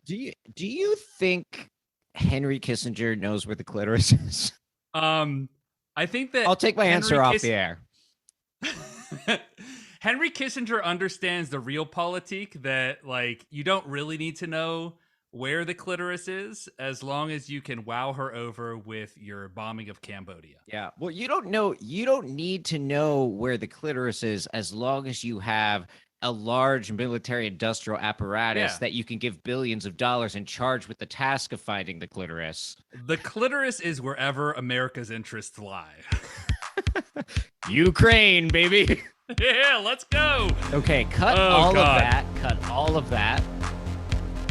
Do you think Henry Kissinger knows where the clitoris is? I think that I'll take my answer off the air. Henry Kissinger understands the real politique that like you don't really need to know where the clitoris is as long as you can wow her over with your bombing of Cambodia. Yeah. Well, you don't need to know where the clitoris is as long as you have a large military industrial apparatus that you can give billions of dollars and charge with the task of finding the clitoris. The clitoris is wherever America's interests lie. Ukraine, baby. Yeah, let's go. Okay, cut all of that. Cut all of that.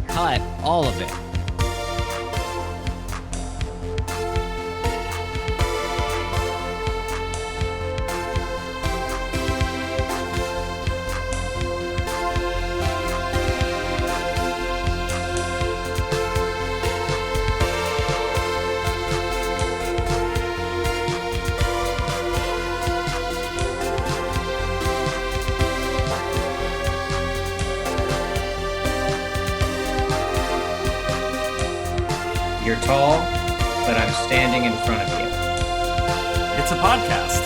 Cut all of it. You're tall, but I'm standing in front of you. It's a podcast.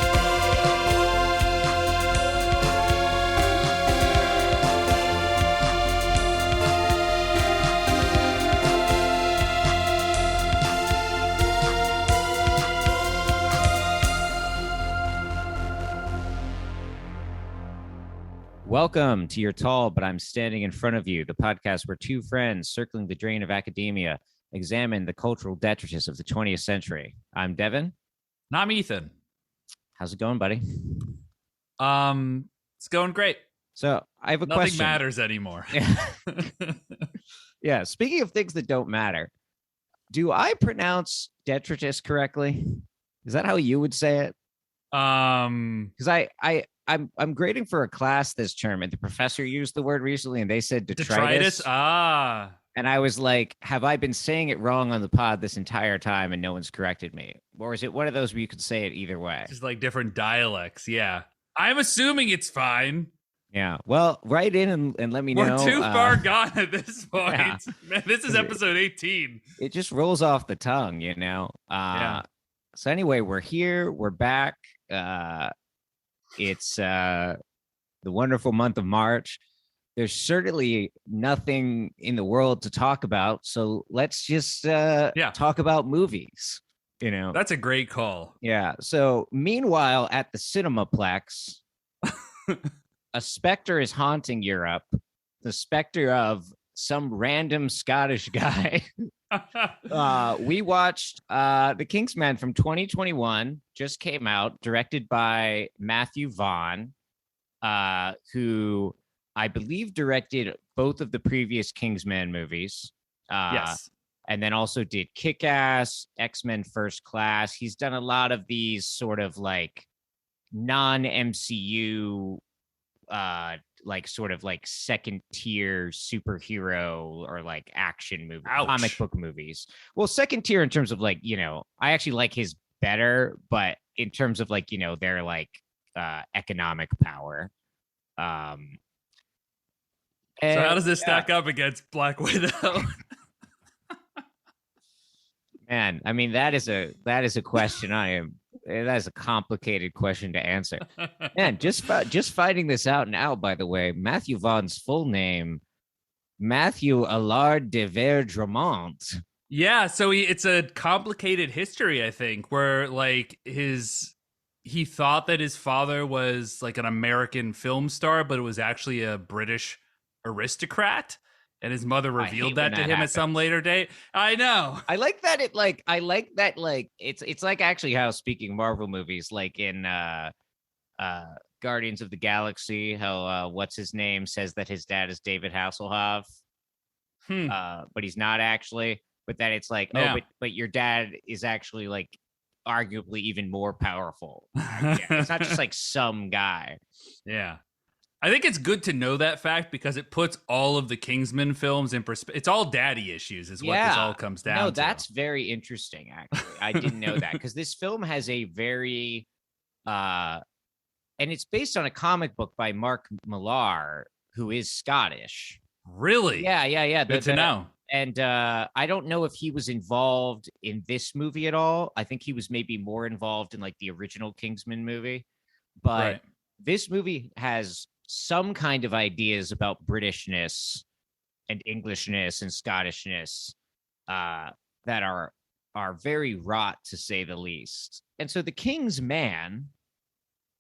Welcome to You're Tall, but I'm Standing in Front of You, the podcast where two friends circling the drain of academia examine the cultural detritus of the 20th century. I'm Devin. And I'm Ethan. How's it going, buddy? It's going great. So I have a Nothing question. Nothing matters anymore. Yeah. Speaking of things that don't matter, do I pronounce detritus correctly? Is that how you would say it? Because I'm grading for a class this term, and the professor used the word recently, and they said detritus. And I was like, have I been saying it wrong on the pod this entire time and no one's corrected me? Or is it one of those where you could say it either way? Just like different dialects. Yeah. I'm assuming it's fine. Yeah. Well, write in and let me know. We're too far gone at this point. Yeah. Man, this is episode 18. It just rolls off the tongue, you know? Yeah. So anyway, we're here. We're back. It's the wonderful month of March. There's certainly nothing in the world to talk about, so let's just talk about movies. You know, that's a great call. Yeah. So meanwhile, at the Cinemaplex, a specter is haunting Europe. The specter of some random Scottish guy. We watched The Kingsman from 2021. Just came out, directed by Matthew Vaughn, who I believe directed both of the previous Kingsman movies. Yes. And then also did Kick-Ass, X-Men First Class. He's done a lot of these sort of like non-MCU, like sort of like second tier superhero or like action movie, comic book movies. Well, second tier in terms of like, you know, I actually like his better, but in terms of like, you know, their like economic power. So how does this stack up against Black Widow? Man, I mean, that is a question. That is a complicated question to answer. Man, just finding this out now, by the way, Matthew Vaughn's full name, Matthew Allard de Verdremont. Yeah, so it's a complicated history, I think, where like he thought that his father was like an American film star, but it was actually a British aristocrat, and his mother revealed that to him at some later date. I know. I like that it's like actually how, speaking of Marvel movies, like in Guardians of the Galaxy, how what's his name says that his dad is David Hasselhoff. But he's not actually. But that it's like, but your dad is actually like arguably even more powerful. It's not just like some guy. Yeah. I think it's good to know that fact because it puts all of the Kingsman films in perspective. It's all daddy issues is what this all comes down to. No, that's very interesting, actually. I didn't know that because this film has a very, and it's based on a comic book by Mark Millar, who is Scottish. Really? Yeah. Good to know. And I don't know if he was involved in this movie at all. I think he was maybe more involved in like the original Kingsman movie. But Right. this movie has some kind of ideas about Britishness and Englishness and Scottishness that are very wrought, to say the least. And so the King's Man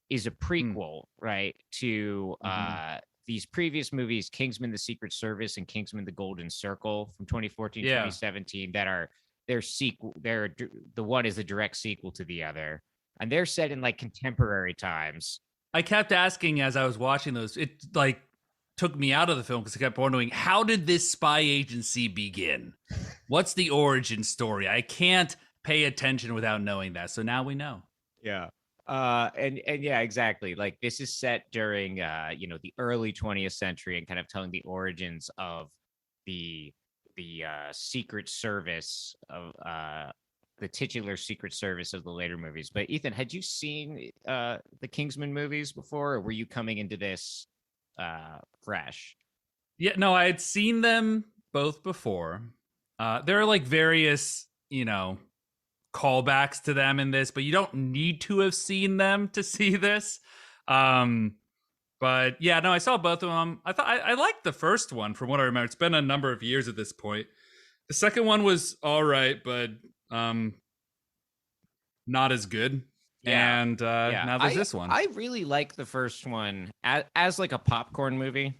is a Hmm. prequel, right, to Mhm. these previous movies, Kingsman: The Secret Service and Kingsman: The Golden Circle from 2014, Yeah. 2017, that are their sequel. The one is a direct sequel to the other, and they're set in like contemporary times. I kept asking as I was watching those. It like took me out of the film because I kept wondering, how did this spy agency begin? What's the origin story? I can't pay attention without knowing that. So now we know. Yeah. And yeah, exactly. Like this is set during the early 20th century and kind of telling the origins of the secret service of the titular secret service of the later movies. But Ethan, had you seen the Kingsman movies before, or were you coming into this fresh? Yeah, no, I had seen them both before. There are like various, callbacks to them in this, but you don't need to have seen them to see this. Um, but yeah, no, I saw both of them. I thought I liked the first one from what I remember. It's been a number of years at this point. The second one was all right, but not as good. Yeah. And Yeah. now there's I this one. I really like the first one as like a popcorn movie.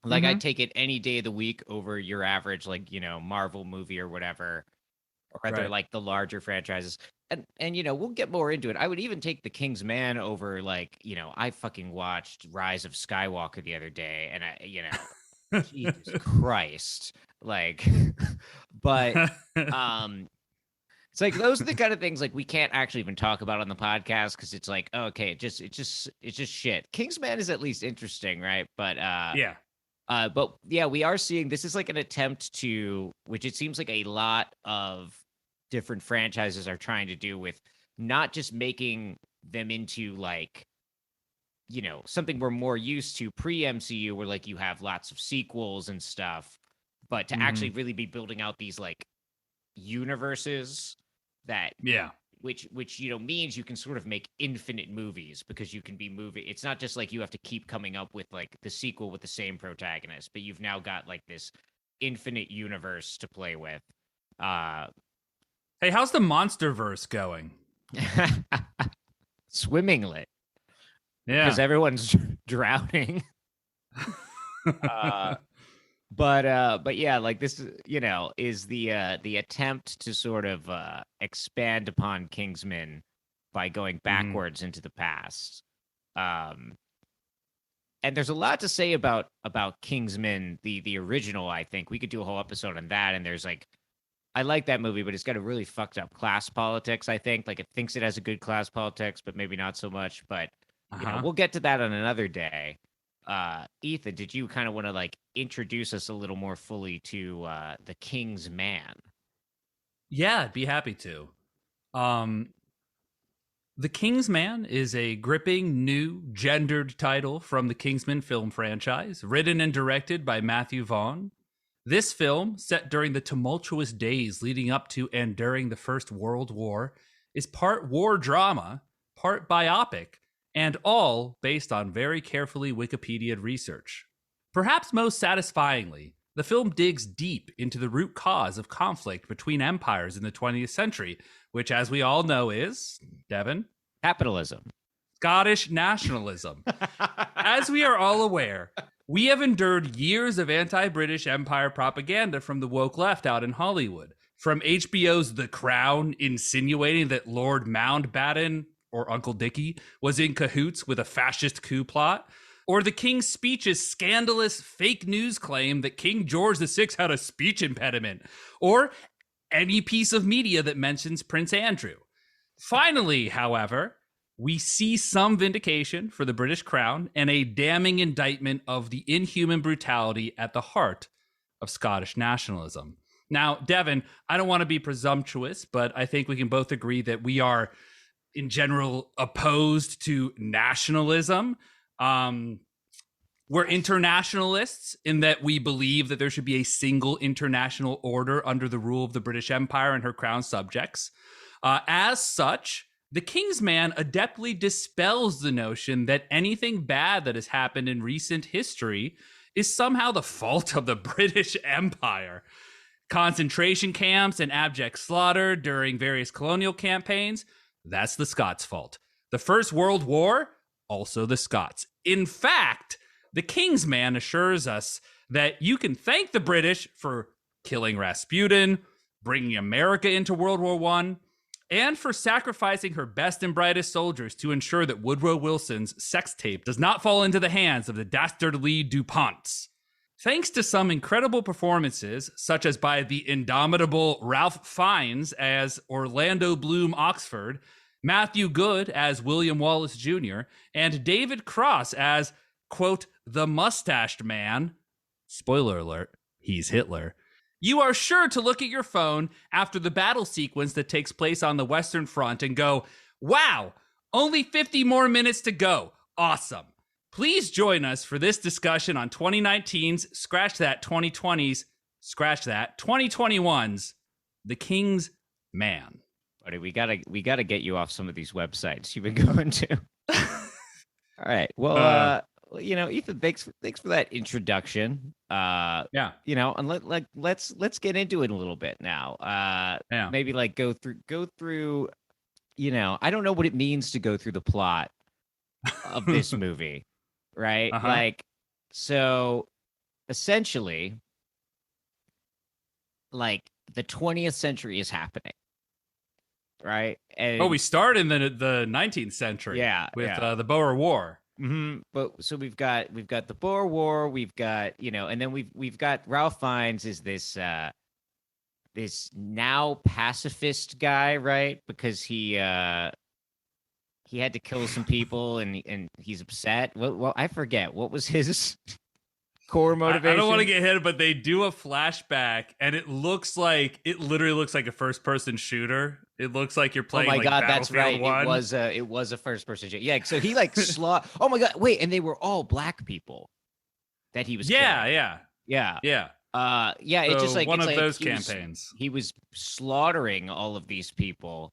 Like Mm-hmm. I'd take it any day of the week over your average, like, Marvel movie or whatever, or other Right. like the larger franchises. And we'll get more into it. I would even take The King's Man over like, I fucking watched Rise of Skywalker the other day and Jesus Christ. Like but um it's like those are the kind of things like we can't actually even talk about on the podcast because it's like, oh, okay, it's just shit. Kingsman is at least interesting, right? Yeah. But yeah, we are seeing this is like an attempt to, which it seems like a lot of different franchises are trying to do with not just making them into like, something we're more used to pre MCU, where like you have lots of sequels and stuff, but to Mm-hmm. actually really be building out these like universes that Yeah. which means you can sort of make infinite movies because you can be moving. It's not just like you have to keep coming up with like the sequel with the same protagonist, but you've now got like this infinite universe to play with. uh Hey, how's the MonsterVerse going? Swimmingly, because Yeah. everyone's drowning. uh but yeah, like this is the attempt to sort of expand upon Kingsman by going Mm-hmm. backwards into the past. um and there's a lot to say about Kingsman, the original. I think we could do a whole episode on that. And there's like, I like that movie, but it's got a really fucked up class politics. I think like it thinks it has a good class politics, but maybe not so much. But Uh-huh. we'll get to that on another day. Ethan, did you kind of want to like introduce us a little more fully to the King's Man? Yeah, I'd be happy to. Um, The King's Man is a gripping, new, gendered title from the Kingsman film franchise, written and directed by Matthew Vaughn. This film, set during the tumultuous days leading up to and during the First World War, is part war drama, part biopic, and all based on very carefully Wikipedia research. Perhaps most satisfyingly, the film digs deep into the root cause of conflict between empires in the 20th century, which, as we all know, is, Devin, Capitalism. Scottish nationalism. As we are all aware, we have endured years of anti British Empire propaganda from the woke left out in Hollywood. From HBO's The Crown insinuating that Lord Mountbatten, or Uncle Dickie, was in cahoots with a fascist coup plot, or the King's Speech's scandalous fake news claim that King George VI had a speech impediment, or any piece of media that mentions Prince Andrew. Finally, however, we see some vindication for the British Crown and a damning indictment of the inhuman brutality at the heart of Scottish nationalism. Now, Devin, I don't want to be presumptuous, but I think we can both agree that we are, in general, opposed to nationalism. We're internationalists in that we believe that there should be a single international order under the rule of the British Empire and her crown subjects. As such, the King's Man adeptly dispels the notion that anything bad that has happened in recent history is somehow the fault of the British Empire. Concentration camps and abject slaughter during various colonial campaigns, that's the Scots' fault. The First World War, also the Scots. In fact, the King's Man assures us that you can thank the British for killing Rasputin, bringing America into World War I, and for sacrificing her best and brightest soldiers to ensure that Woodrow Wilson's sex tape does not fall into the hands of the dastardly DuPonts. Thanks to some incredible performances, such as by the indomitable Ralph Fiennes as Orlando Bloom Oxford, Matthew Good as William Wallace Jr., and David Cross as, quote, the mustached man, spoiler alert, he's Hitler, you are sure to look at your phone after the battle sequence that takes place on the Western Front and go, wow, only 50 more minutes to go. Awesome. Please join us for this discussion on 2019's, scratch that, 2020's, scratch that, 2021's, The King's Man. Buddy, we gotta get you off some of these websites you've been going to. All right. Well, Ethan, thanks for that introduction. Yeah. And let's get into it a little bit now. Yeah. Maybe like go through. I don't know what it means to go through the plot of this movie, right? Uh-huh. Like, so essentially, like the 20th century is happening. Right. And we start in the 19th century. Yeah. With the Boer War. Mm-hmm. But so we've got the Boer War. We've got and then we've got Ralph Fiennes is this now pacifist guy, right? Because he had to kill some people and he's upset. Well, I forget what was his core motivation. I don't want to get hit, but they do a flashback, and it literally looks like a first-person shooter. It looks like you're playing. Oh my like god, that's right. 1. It was a first-person shooter. Yeah, so he like Oh my god, wait, and they were all black people that he was. Yeah. It's just like one of like those campaigns. He was slaughtering all of these people,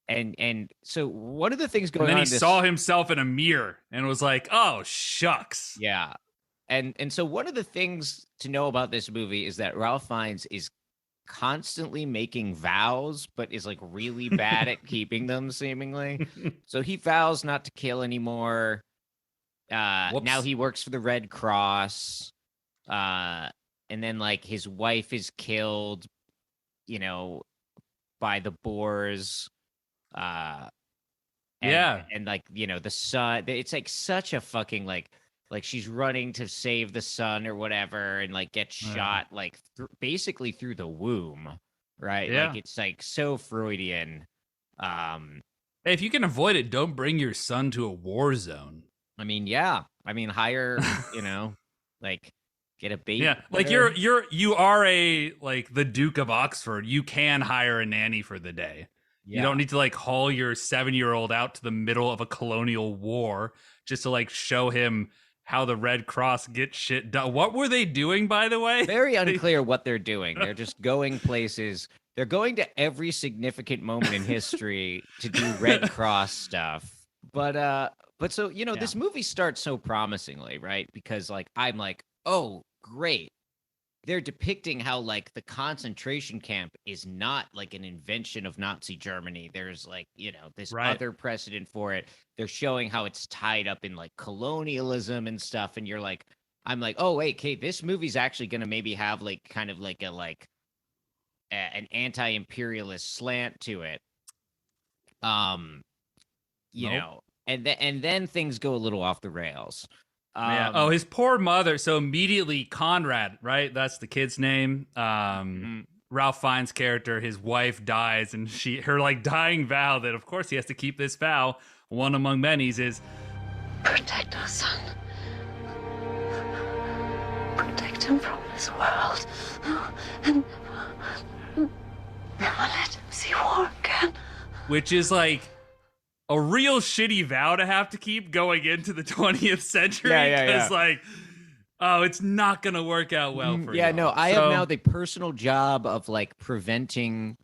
and so one of the things going on. And then he saw himself in a mirror and was like, "Oh shucks." Yeah. And so one of the things to know about this movie is that Ralph Fiennes is constantly making vows, but is like really bad at keeping them, seemingly. So he vows not to kill anymore. Now he works for the Red Cross. And then like his wife is killed, by the Boers. And like, the son, it's like such a fucking like she's running to save the son or whatever and like gets shot like basically through the womb, right? Yeah. Like it's like so Freudian. Hey, if you can avoid it, don't bring your son to a war zone. I mean, yeah. I mean, hire, like get a baby. Yeah, like you are the Duke of Oxford. You can hire a nanny for the day. Yeah. You don't need to like haul your 7-year-old out to the middle of a colonial war just to like show him how the Red Cross gets shit done. What were they doing, by the way? Very unclear what they're doing. They're just going places. They're going to every significant moment in history to do Red Cross stuff. But so, this movie starts so promisingly, right? Because like, I'm like, oh, great. They're depicting how like the concentration camp is not like an invention of Nazi Germany. There's like, this other precedent for it. They're showing how it's tied up in like colonialism and stuff. And I'm like, oh, wait, Kate, this movie's actually going to maybe have like kind of like an anti-imperialist slant to it. And then things go a little off the rails. His poor mother. So immediately Conrad, right? That's the kid's name. Ralph Fiennes' character, his wife dies, and her like dying vow that of course he has to keep this vow, one among many, is protect our son. Protect him from this world. And never let him see war again. Which is like a real shitty vow to have to keep going into the 20th century. Yeah. Like Oh, it's not gonna work out well for Yeah, you. no, I have now the personal job of like preventing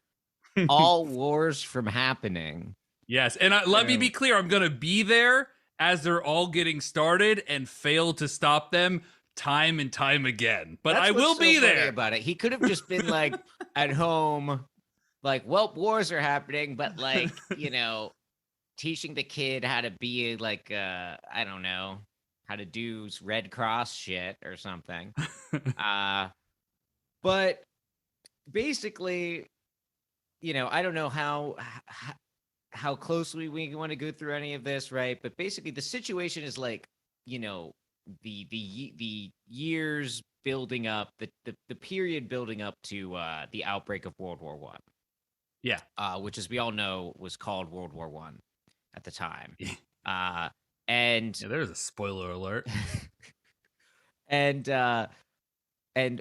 all wars from happening. Yes, and let me be clear, I'm gonna be there as they're all getting started and fail to stop them time and time again. But I will be there about it. He could have just been like at home, like, well, wars are happening, but like, teaching the kid how to be like, I don't know, how to do Red Cross shit or something. But basically, I don't know how closely we want to go through any of this, right? But basically, the situation is like, the years building up, the period building up to the outbreak of World War One. Yeah, which, as we all know, was called World War One at the time. And there's a spoiler alert. and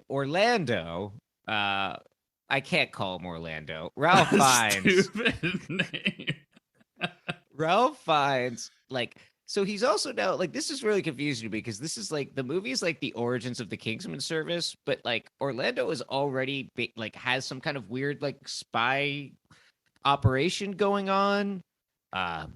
Orlando, I can't call him Orlando. Ralph Fiennes. Stupid name. Ralph Fiennes, like, so he's also now, like, this is really confusing to me because this is like the movie is like the origins of the Kingsman service, but like Orlando is already like has some kind of weird like spy operation going on.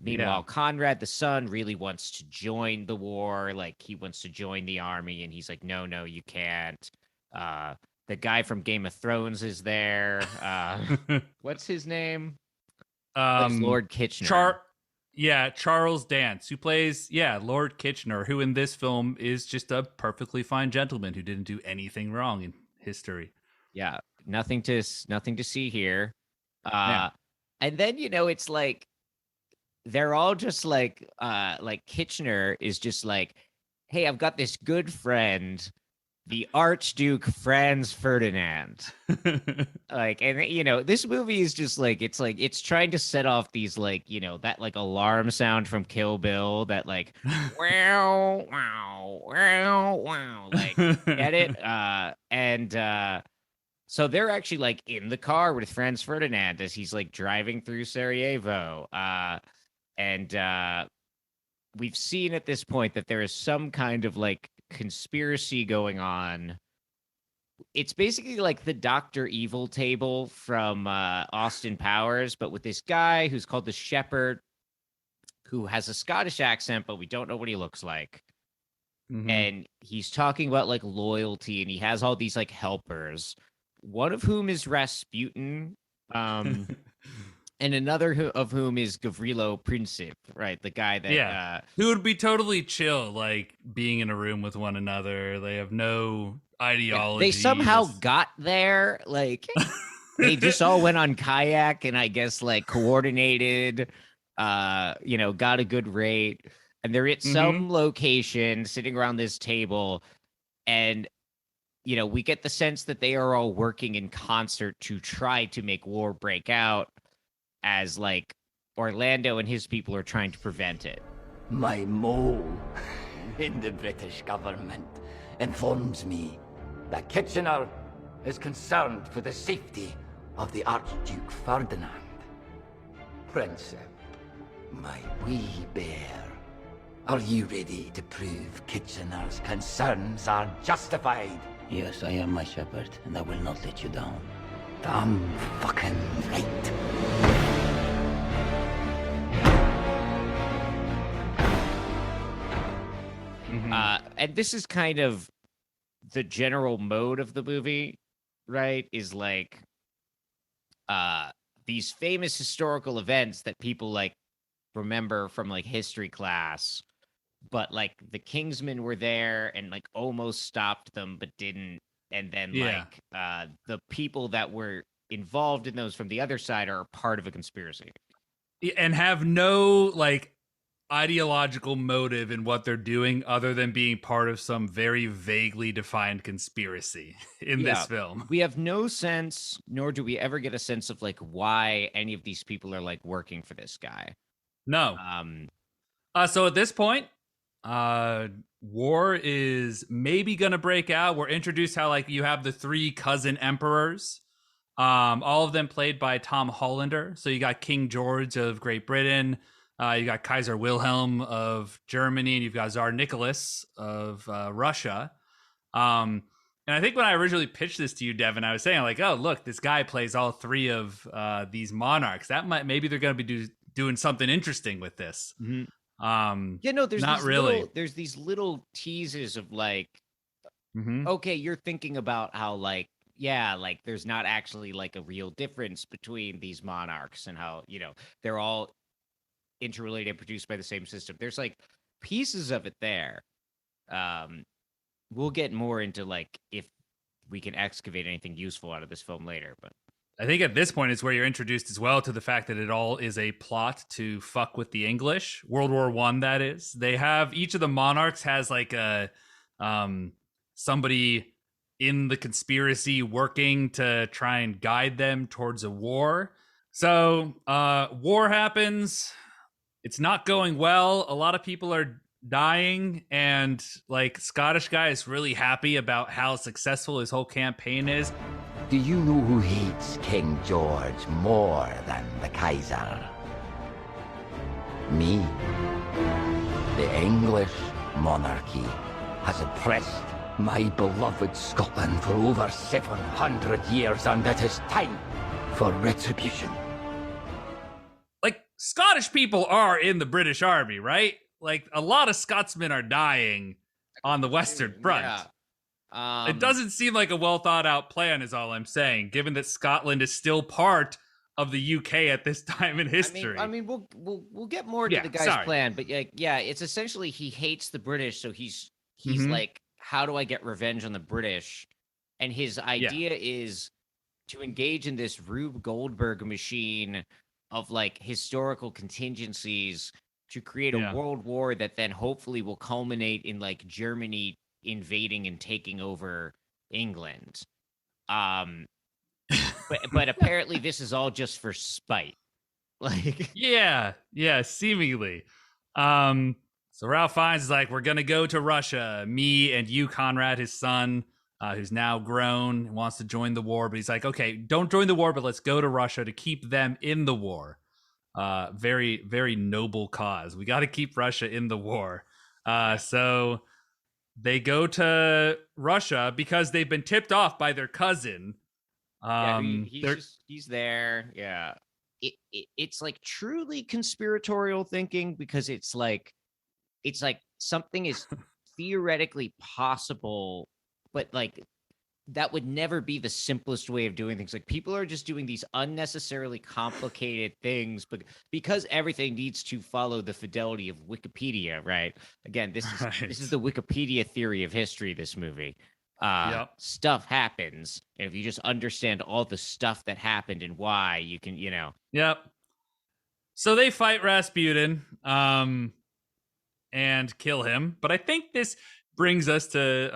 Meanwhile, Conrad the son really wants to join the war, like he wants to join the army, and he's like, no, you can't. The guy from Game of Thrones is there. What's his name? Lord Kitchener. Charles Dance, who plays Lord Kitchener, who in this film is just a perfectly fine gentleman who didn't do anything wrong in history. Yeah, nothing to see here. And then it's like they're all just like Kitchener is just like, hey, I've got this good friend, the Archduke Franz Ferdinand. Like, and this movie is just like it's trying to set off these like that like alarm sound from Kill Bill, that like wow wow wow wow, like, get it? So they're actually like in the car with Franz Ferdinand as he's like driving through Sarajevo. And we've seen at this point that there is some kind of like conspiracy going on. It's basically like the Dr. Evil table from Austin Powers, but with this guy who's called the Shepherd, who has a Scottish accent, but we don't know what he looks like. Mm-hmm. And he's talking about like loyalty, and he has all these like helpers, one of whom is Rasputin, and another of whom is Gavrilo Princip, right? The guy that who would be totally chill, like being in a room with one another. They have no ideology. They somehow got there, like they just all went on kayak and I guess like coordinated, got a good rate, and they're at some location sitting around this table, and we get the sense that they are all working in concert to try to make war break out, as like Orlando and his people are trying to prevent it. My mole in the British government informs me that Kitchener is concerned for the safety of the Archduke Ferdinand. Princip, my wee bear, are you ready to prove Kitchener's concerns are justified? Yes, I am, my shepherd, and I will not let you down. Damn fucking right. And this is kind of the general mode of the movie, right? Is like these famous historical events that people like remember from like history class, but like the Kingsmen were there and like almost stopped them but didn't, and then like the people that were involved in those from the other side are part of a conspiracy and have no like ideological motive in what they're doing other than being part of some very vaguely defined conspiracy in this film. We have no sense, nor do we ever get a sense of like why any of these people are like working for this guy. No. So at this point, war is maybe gonna break out. We're introduced how like you have the three cousin emperors, all of them played by Tom Hollander. So you got King George of Great Britain, you got Kaiser Wilhelm of Germany, and you've got Tsar Nicholas of Russia. And I think when I originally pitched this to you, Devin, I was saying like, oh, look, this guy plays all three of these monarchs. Maybe they're going to be doing something interesting with this. There's not really. There's these little teases of like, okay, you're thinking about how like, like there's not actually like a real difference between these monarchs and how, they're all interrelated, produced by the same system. There's like pieces of it there. We'll get more into like if we can excavate anything useful out of this film later, but I think at this point is where you're introduced as well to the fact that it all is a plot to fuck with the English. World War I, that is. They have, each of the monarchs has like a somebody in the conspiracy working to try and guide them towards a war. So war happens. It's not going well. A lot of people are dying, and like Scottish guy is really happy about how successful his whole campaign is. Do you know who hates King George more than the Kaiser? Me. The English monarchy has oppressed my beloved Scotland for over 700 years, and it is time for retribution. Like, Scottish people are in the British Army, right? Like, a lot of Scotsmen are dying on the Western Front. Yeah. It doesn't seem like a well thought out plan, is all I'm saying, given that Scotland is still part of the UK at this time in history. I mean, we'll get more to the guy's plan, but it's essentially he hates the British, so he's like, how do I get revenge on the British? And his idea is to engage in this Rube Goldberg machine of like historical contingencies to create a world war that then hopefully will culminate in like Germany invading and taking over England. But apparently this is all just for spite. Like seemingly. So Ralph Fiennes is like, we're gonna go to Russia. Me and you, Conrad, his son, who's now grown and wants to join the war, but he's like, okay, don't join the war, but let's go to Russia to keep them in the war. Very, very noble cause. We got to keep Russia in the war. So they go to Russia because they've been tipped off by their cousin. He's there. Yeah. It's like truly conspiratorial thinking, because it's like something is theoretically possible, but like that would never be the simplest way of doing things. Like, people are just doing these unnecessarily complicated things, but because everything needs to follow the fidelity of Wikipedia, right? Again, this is the Wikipedia theory of history, this movie. Stuff happens, and if you just understand all the stuff that happened and why, you can, Yep. So they fight Rasputin and kill him, but I think this brings us to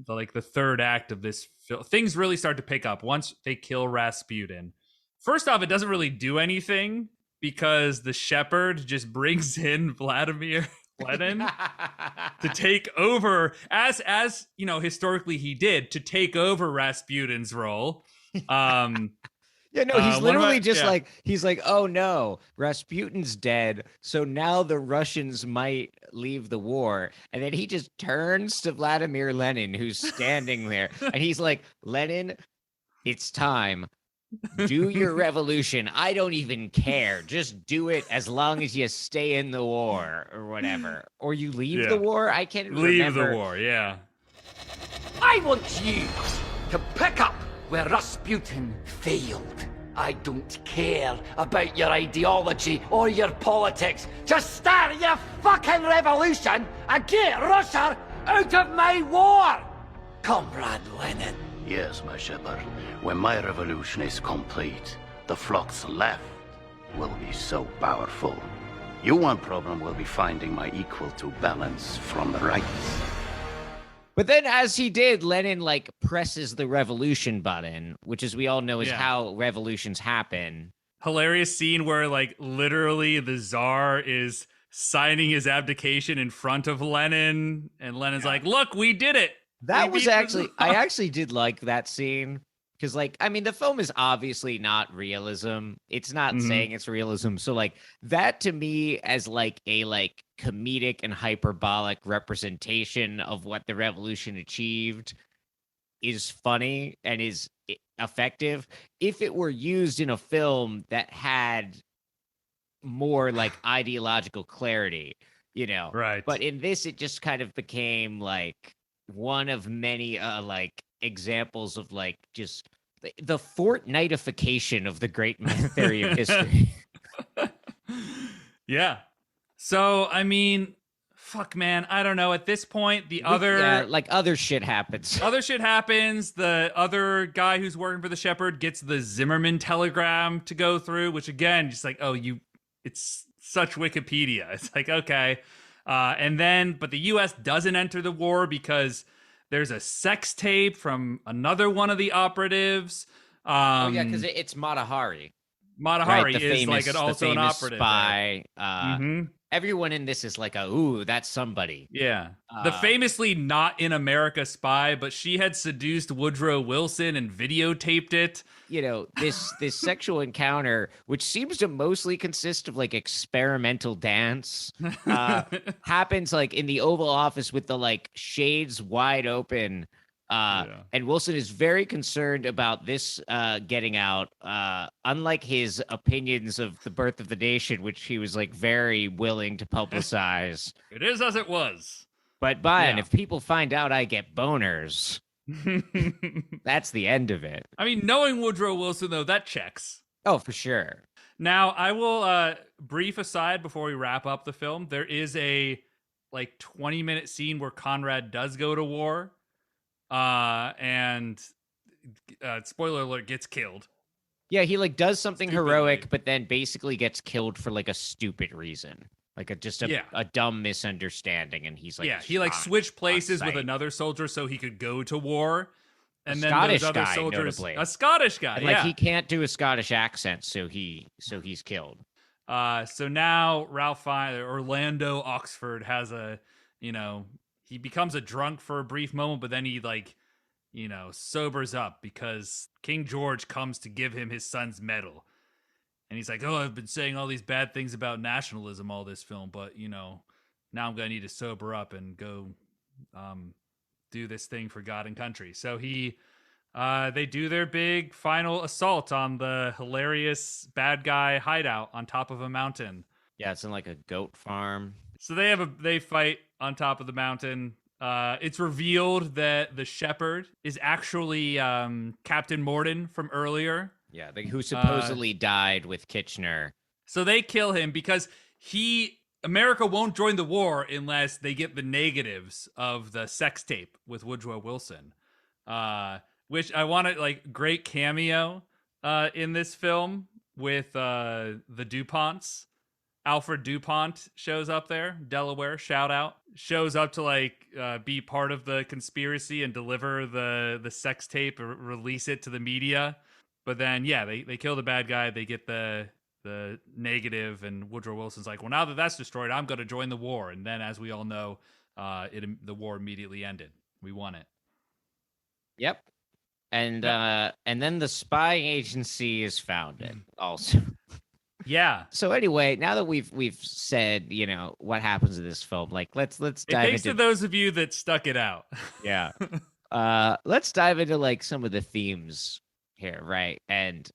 the third act of this film. Things really start to pick up once they kill Rasputin. First off, it doesn't really do anything because the shepherd just brings in Vladimir Lenin to take over, as historically he did, to take over Rasputin's role. He's literally he's like, oh no, Rasputin's dead, so now the Russians might leave the war. And then he just turns to Vladimir Lenin, who's standing there, and he's like, Lenin, it's time. Do your revolution. I don't even care. Just do it as long as you stay in the war or whatever. Or you leave the war? I can't leave remember. The war, yeah. I want you to pick up where Rasputin failed. I don't care about your ideology or your politics. Just start your fucking revolution and get Russia out of my war! Comrade Lenin. Yes, my shepherd. When my revolution is complete, the flocks left will be so powerful. You one problem will be finding my equal to balance from the right. But then, as he did, Lenin presses the revolution button, which, as we all know, is how revolutions happen. Hilarious scene where literally the Tsar is signing his abdication in front of Lenin, and Lenin's like, "Look, we did it." That was actually, I actually did like that scene, Because, like, I mean, the film is obviously not realism. It's not saying it's realism. So, like, that to me as like a like comedic and hyperbolic representation of what the revolution achieved is funny and is effective. If it were used in a film that had more like ideological clarity, you know. Right. But in this, it just kind of became like one of many like examples of like just the Fortnitification of the great theory of history. Yeah. So, I mean, fuck, man. I don't know. At this point, Like other shit happens. Other shit happens. The other guy who's working for the Shepherd gets the Zimmerman telegram to go through, which again, just like, it's such Wikipedia. It's like, okay. But the U.S. doesn't enter the war because there's a sex tape from another one of the operatives. Because it's Matahari. Matahari right? is like also an operative. Spy. Everyone in this is like, ooh, that's somebody. Yeah. The famously not in America spy, but she had seduced Woodrow Wilson and videotaped it. You know, this sexual encounter, which seems to mostly consist of like experimental dance, happens like in the Oval Office with the like shades wide open. And Wilson is very concerned about this getting out, unlike his opinions of the birth of the nation, which he was like very willing to publicize. It is as it was. But Brian, if people find out I get boners, that's the end of it. I mean, knowing Woodrow Wilson, though, that checks. Oh, for sure. Now, I will brief aside before we wrap up the film. There is a like 20-minute scene where Conrad does go to war. And spoiler alert, gets killed. Yeah, he like does something Stupidly. heroic, but then basically gets killed for like a stupid reason, like a dumb misunderstanding, and he's like, he like switched places with another soldier so he could go to war, and then Scottish those other guy, soldiers, notably. a Scottish guy, and, like he can't do a Scottish accent, so he's killed. So now Orlando Oxford has he becomes a drunk for a brief moment, but then he sobers up because King George comes to give him his son's medal. And he's like, oh, I've been saying all these bad things about nationalism all this film, but, now I'm going to need to sober up and go do this thing for God and country. So they do their big final assault on the hilarious bad guy hideout on top of a mountain. Yeah, it's in like a goat farm. So they fight on top of the mountain. It's revealed that the Shepherd is actually Captain Morden from earlier. Yeah, who supposedly died with Kitchener. So they kill him because America won't join the war unless they get the negatives of the sex tape with Woodrow Wilson. Which I want to great cameo in this film with the DuPonts. Alfred DuPont shows up there, Delaware, shout out. Shows up to be part of the conspiracy and deliver the sex tape or release it to the media. But then, they kill the bad guy. They get the negative, and Woodrow Wilson's like, well, now that that's destroyed, I'm going to join the war. And then, as we all know, the war immediately ended. We won it. Yep. And then the spy agency is founded also. Yeah. So anyway, now that we've said, what happens in this film, let's dive into. Thanks to those of you that stuck it out. Yeah. Let's dive into some of the themes here, right? And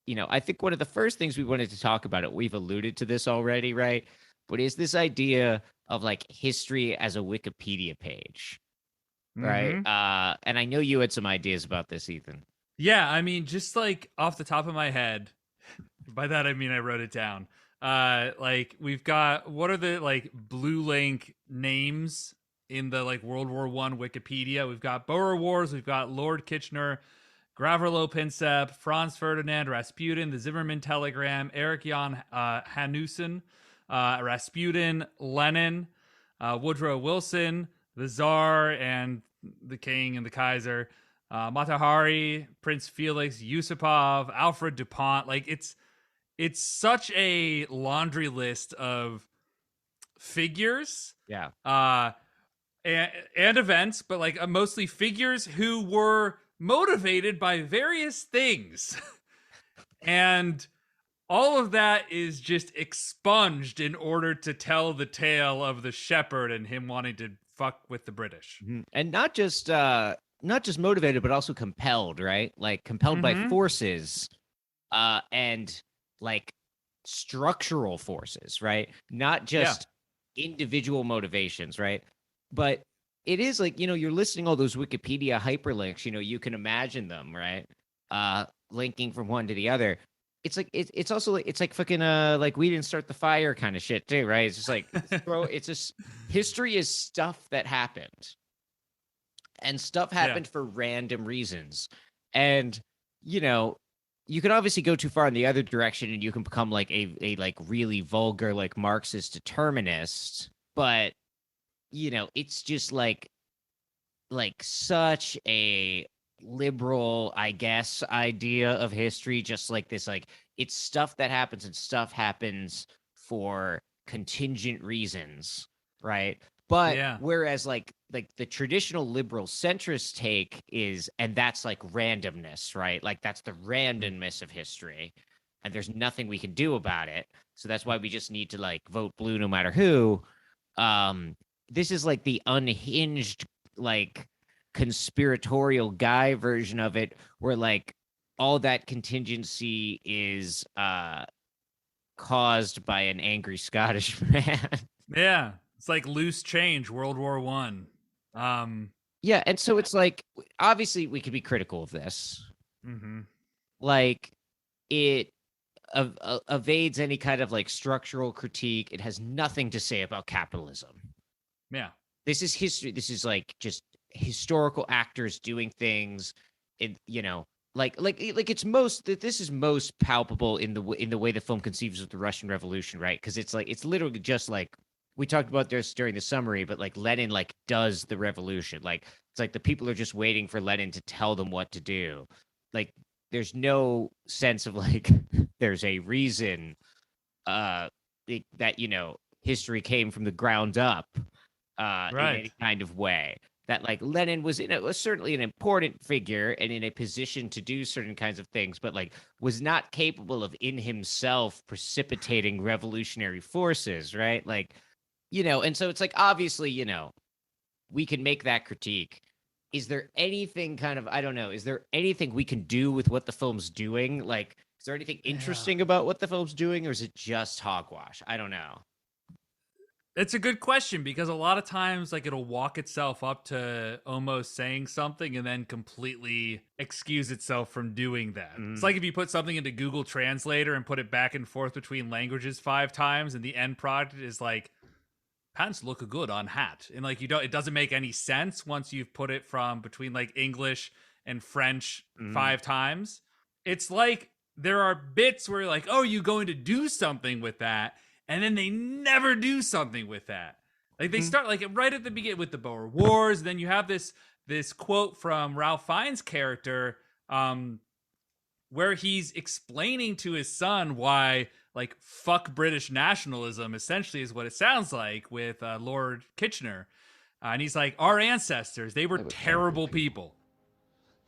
I think one of the first things we wanted to talk about, we've alluded to this already, right? But is this idea of history as a Wikipedia page, right? And I know you had some ideas about this, Ethan. Yeah, I mean, just off the top of my head. By that I mean I wrote it down. We've got, what are the blue link names in the World War I Wikipedia? We've got Boer Wars, we've got Lord Kitchener, Graverlo Pinsep, Franz Ferdinand, Rasputin, the Zimmerman telegram, Erich Jan Hanussen, Rasputin, Lenin, Woodrow Wilson, the Tsar and the King and the Kaiser, Matahari, Prince Felix, Yusupov, Alfred DuPont. It's such a laundry list of figures. Yeah. And events, but mostly figures who were motivated by various things. And all of that is just expunged in order to tell the tale of the shepherd and him wanting to fuck with the British. And not just motivated, but also compelled, right? Like compelled by forces, and like structural forces, right? Not just individual motivations, right? But it is like, you're listing all those Wikipedia hyperlinks, you can imagine them, right? Linking from one to the other. It's like it's also like it's like fucking like we didn't start the fire kind of shit too, right? It's just like it's just history is stuff that happened. And stuff happened for random reasons. And you can obviously go too far in the other direction and you can become like a like really vulgar like Marxist determinist, but it's just like such a liberal, I guess, idea of history, just like this, like it's stuff that happens and stuff happens for contingent reasons, right? But whereas like the traditional liberal centrist take is, and that's like randomness, right? Like that's the randomness of history, and there's nothing we can do about it. So that's why we just need to like vote blue no matter who. This is like the unhinged, like conspiratorial guy version of it, where like all that contingency is caused by an angry Scottish man. Yeah, it's like loose change, World War One. Yeah, and so it's like obviously we could be critical of this. Like it evades any kind of like structural critique. It has nothing to say about capitalism. Yeah, this is history. This is like just historical actors doing things. It like it's this is most palpable in the way the film conceives of the Russian Revolution, right? Because it's like it's literally just like we talked about this during the summary, but like Lenin like does the revolution. Like it's like the people are just waiting for Lenin to tell them what to do. Like there's no sense of like there's a reason that history came from the ground up in any kind of way. That like Lenin was certainly an important figure and in a position to do certain kinds of things, but like was not capable of in himself precipitating revolutionary forces, right? Like, and so it's like obviously, we can make that critique. Is there anything kind of, I don't know, is there anything we can do with what the film's doing? Like, is there anything interesting about what the film's doing, or is it just hogwash? I don't know. It's a good question, because a lot of times like it'll walk itself up to almost saying something and then completely excuse itself from doing that. It's like if you put something into Google Translator and put it back and forth between languages 5 times and the end product is like, pants look good on hat. And like it doesn't make any sense once you've put it from between like English and French 5 times. It's like there are bits where like, oh, you going to do something with that, and then they never do something with that. Like they start like right at the beginning with the Boer Wars. Then you have this quote from Ralph Fiennes' character, where he's explaining to his son why like fuck British nationalism essentially is what it sounds like with Lord Kitchener. And he's like, our ancestors, they were terrible people.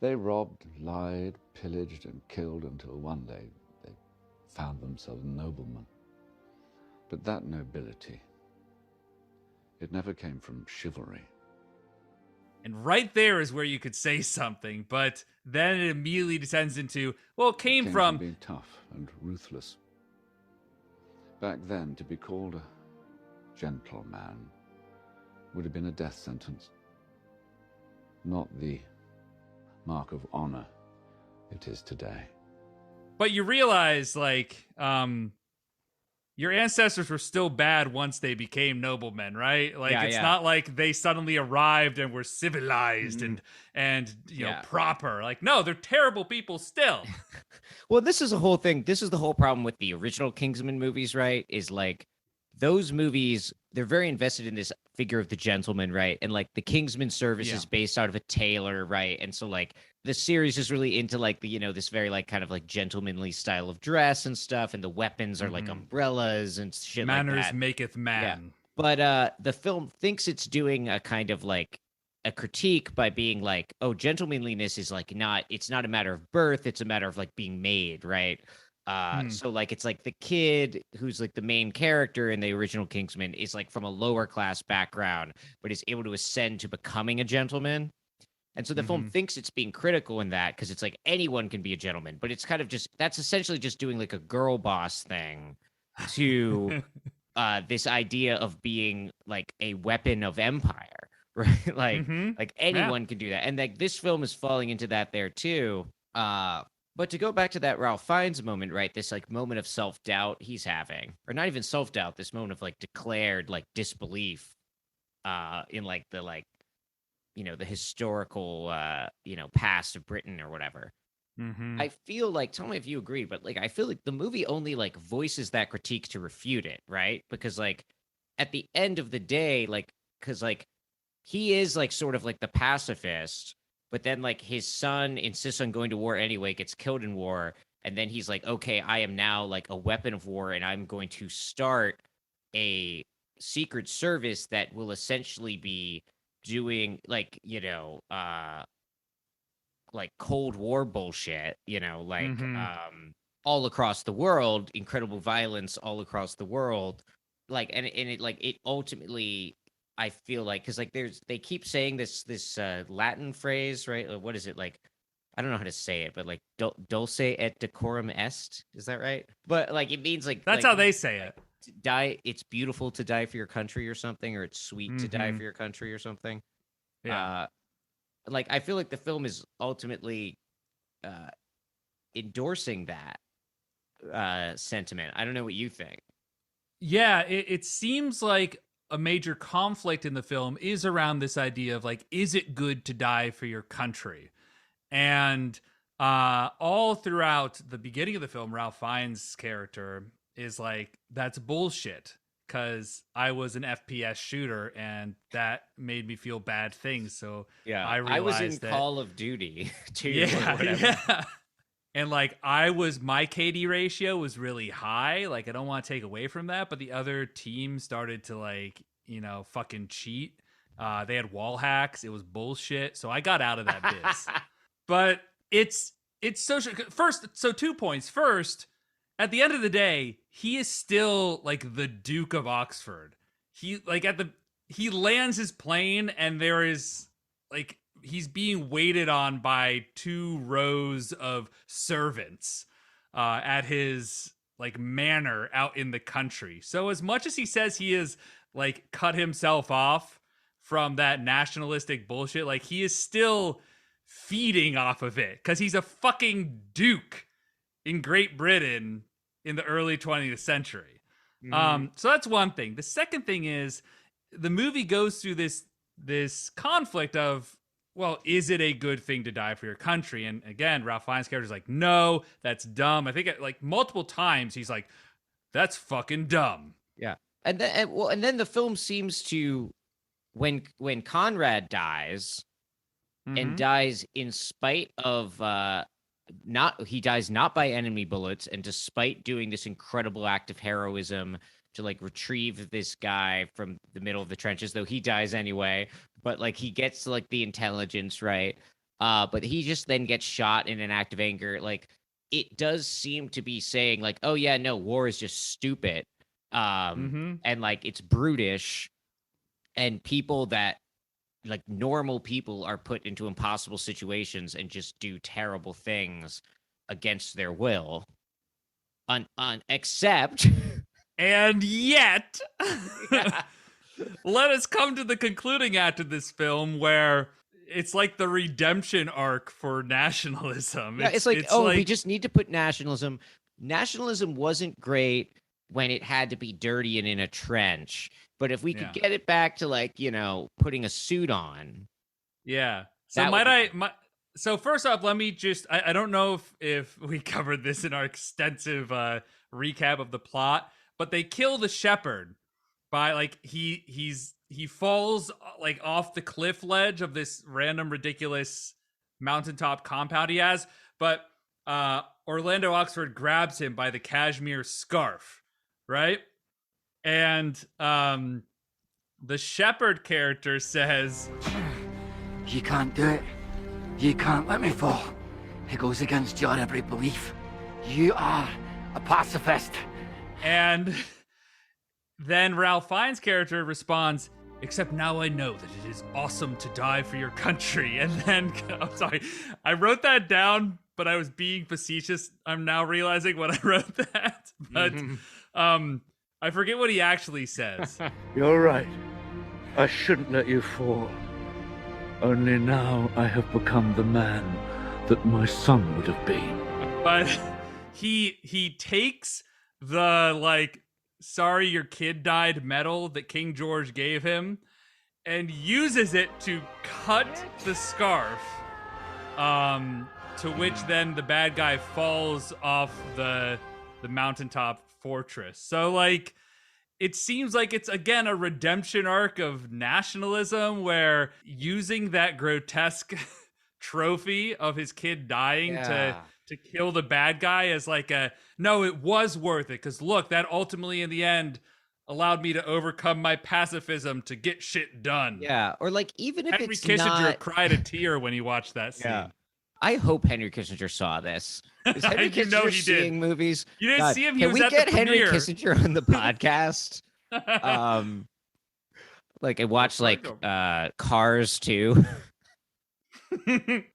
They robbed, lied, pillaged, and killed until one day they found themselves noblemen. But that nobility, it never came from chivalry. And right there is where you could say something, but then it immediately descends into, well, it came from being tough and ruthless. Back then, to be called a gentleman would have been a death sentence. Not the mark of honor it is today. But you realize, like, your ancestors were still bad once they became noblemen, right? Like, it's not like they suddenly arrived and were civilized and you know, proper. Like, no, they're terrible people still. Well, this is a whole thing. This is the whole problem with the original Kingsman movies, right? Is like those movies, they're very invested in this figure of the gentleman, right? And like the Kingsman service is based out of a tailor, right? And so like the series is really into like the, you know, this very like kind of like gentlemanly style of dress and stuff. And the weapons are like umbrellas and shit Manners like that. maketh man. Yeah. But the film thinks it's doing a kind of like a critique by being like, oh, gentlemanliness is like it's not a matter of birth, it's a matter of like being made, right? So like it's like the kid who's like the main character in the original Kingsman is like from a lower class background, but is able to ascend to becoming a gentleman. And so the film thinks it's being critical in that because it's like anyone can be a gentleman, but it's kind of just that's essentially just doing like a girl boss thing to this idea of being like a weapon of empire, right? Like anyone can do that. And like this film is falling into that there too. But to go back to that Ralph Fiennes moment, right? This like moment of self-doubt he's having, or not even self-doubt, this moment of like declared like disbelief in like the like, you know, the historical you know, past of Britain or whatever. I feel like, tell me if you agree, but like I feel like the movie only like voices that critique to refute it, right? Because like at the end of the day, like because like he is like sort of like the pacifist, but then like his son insists on going to war anyway, gets killed in war, and then he's like, okay, I am now like a weapon of war, and I'm going to start a secret service that will essentially be doing like, you know, like Cold War bullshit, you know, like all across the world, incredible violence all across the world. Like and it like it ultimately I feel like because like they keep saying this Latin phrase, right? What is it like? I don't know how to say it, but like dulce et decorum est, is that right? But like it means like That's like, how they say it. Die, it's beautiful to die for your country or something, or it's sweet to die for your country or something. Yeah. Like I feel like the film is ultimately endorsing that sentiment. I don't know what you think. Yeah, it seems like a major conflict in the film is around this idea of like, is it good to die for your country? And all throughout the beginning of the film, Ralph Fiennes' character is like, that's bullshit, because I was an FPS shooter and that made me feel bad things. So Yeah, I I was in that, Call of Duty too. Yeah. And like my KD ratio was really high. Like I don't want to take away from that, but the other team started to like, you know, fucking cheat. They had wall hacks. It was bullshit. So I got out of that biz. But it's social. First, so 2 points. First, at the end of the day, he is still like the Duke of Oxford. He like he lands his plane and there is like he's being waited on by 2 rows of servants at his like manor out in the country. So as much as he says he is like cut himself off from that nationalistic bullshit, like he is still feeding off of it because he's a fucking duke in Great Britain in the early 20th century. So that's one thing. The second thing is the movie goes through this conflict of, well, is it a good thing to die for your country? And again, Ralph Fiennes' character is like, no, that's dumb. I think like multiple times he's like, that's fucking dumb. Yeah, and then the film seems to when Conrad dies and dies in spite of he dies not by enemy bullets, and despite doing this incredible act of heroism to like retrieve this guy from the middle of the trenches, though he dies anyway, but like he gets like the intelligence right, but he just then gets shot in an act of anger. Like it does seem to be saying like, oh yeah, no, war is just stupid, and like it's brutish, and people that like normal people are put into impossible situations and just do terrible things against their will. Except and yet let us come to the concluding act of this film where it's like the redemption arc for nationalism. Yeah, it's like we just need to put nationalism. Nationalism wasn't great when it had to be dirty and in a trench. But if we could get it back to like, you know, putting a suit on. Yeah. So so first off, let me just, I don't know if we covered this in our extensive recap of the plot, but they kill the shepherd by like, he falls like off the cliff ledge of this random ridiculous mountaintop compound he has. But Orlando Oxford grabs him by the cashmere scarf, right? And the shepherd character says, You can't do it. You can't let me fall. It goes against your every belief. You are a pacifist. And then Ralph Fiennes' character responds, except now I know that it is awesome to die for your country. And then, I'm sorry, I wrote that down, but I was being facetious. I'm now realizing when I wrote that. But I forget what he actually says. You're right. I shouldn't let you fall. Only now I have become the man that my son would have been. But he takes the, like, sorry your kid died medal that King George gave him and uses it to cut the scarf, to which then the bad guy falls off the mountaintop fortress. So, like, it seems like it's, again, a redemption arc of nationalism where using that grotesque trophy of his kid dying to kill the bad guy as like no, it was worth it. Because look, that ultimately in the end allowed me to overcome my pacifism to get shit done. Yeah, or like even if Henry it's Kissinger not... cried a tear when he watched that scene. Yeah. I hope Henry Kissinger saw this. Is Henry Kissinger he seeing did. movies? You didn't see him. He Can was we at get the Henry premiere. Kissinger on the podcast? Like I watched like Cars 2.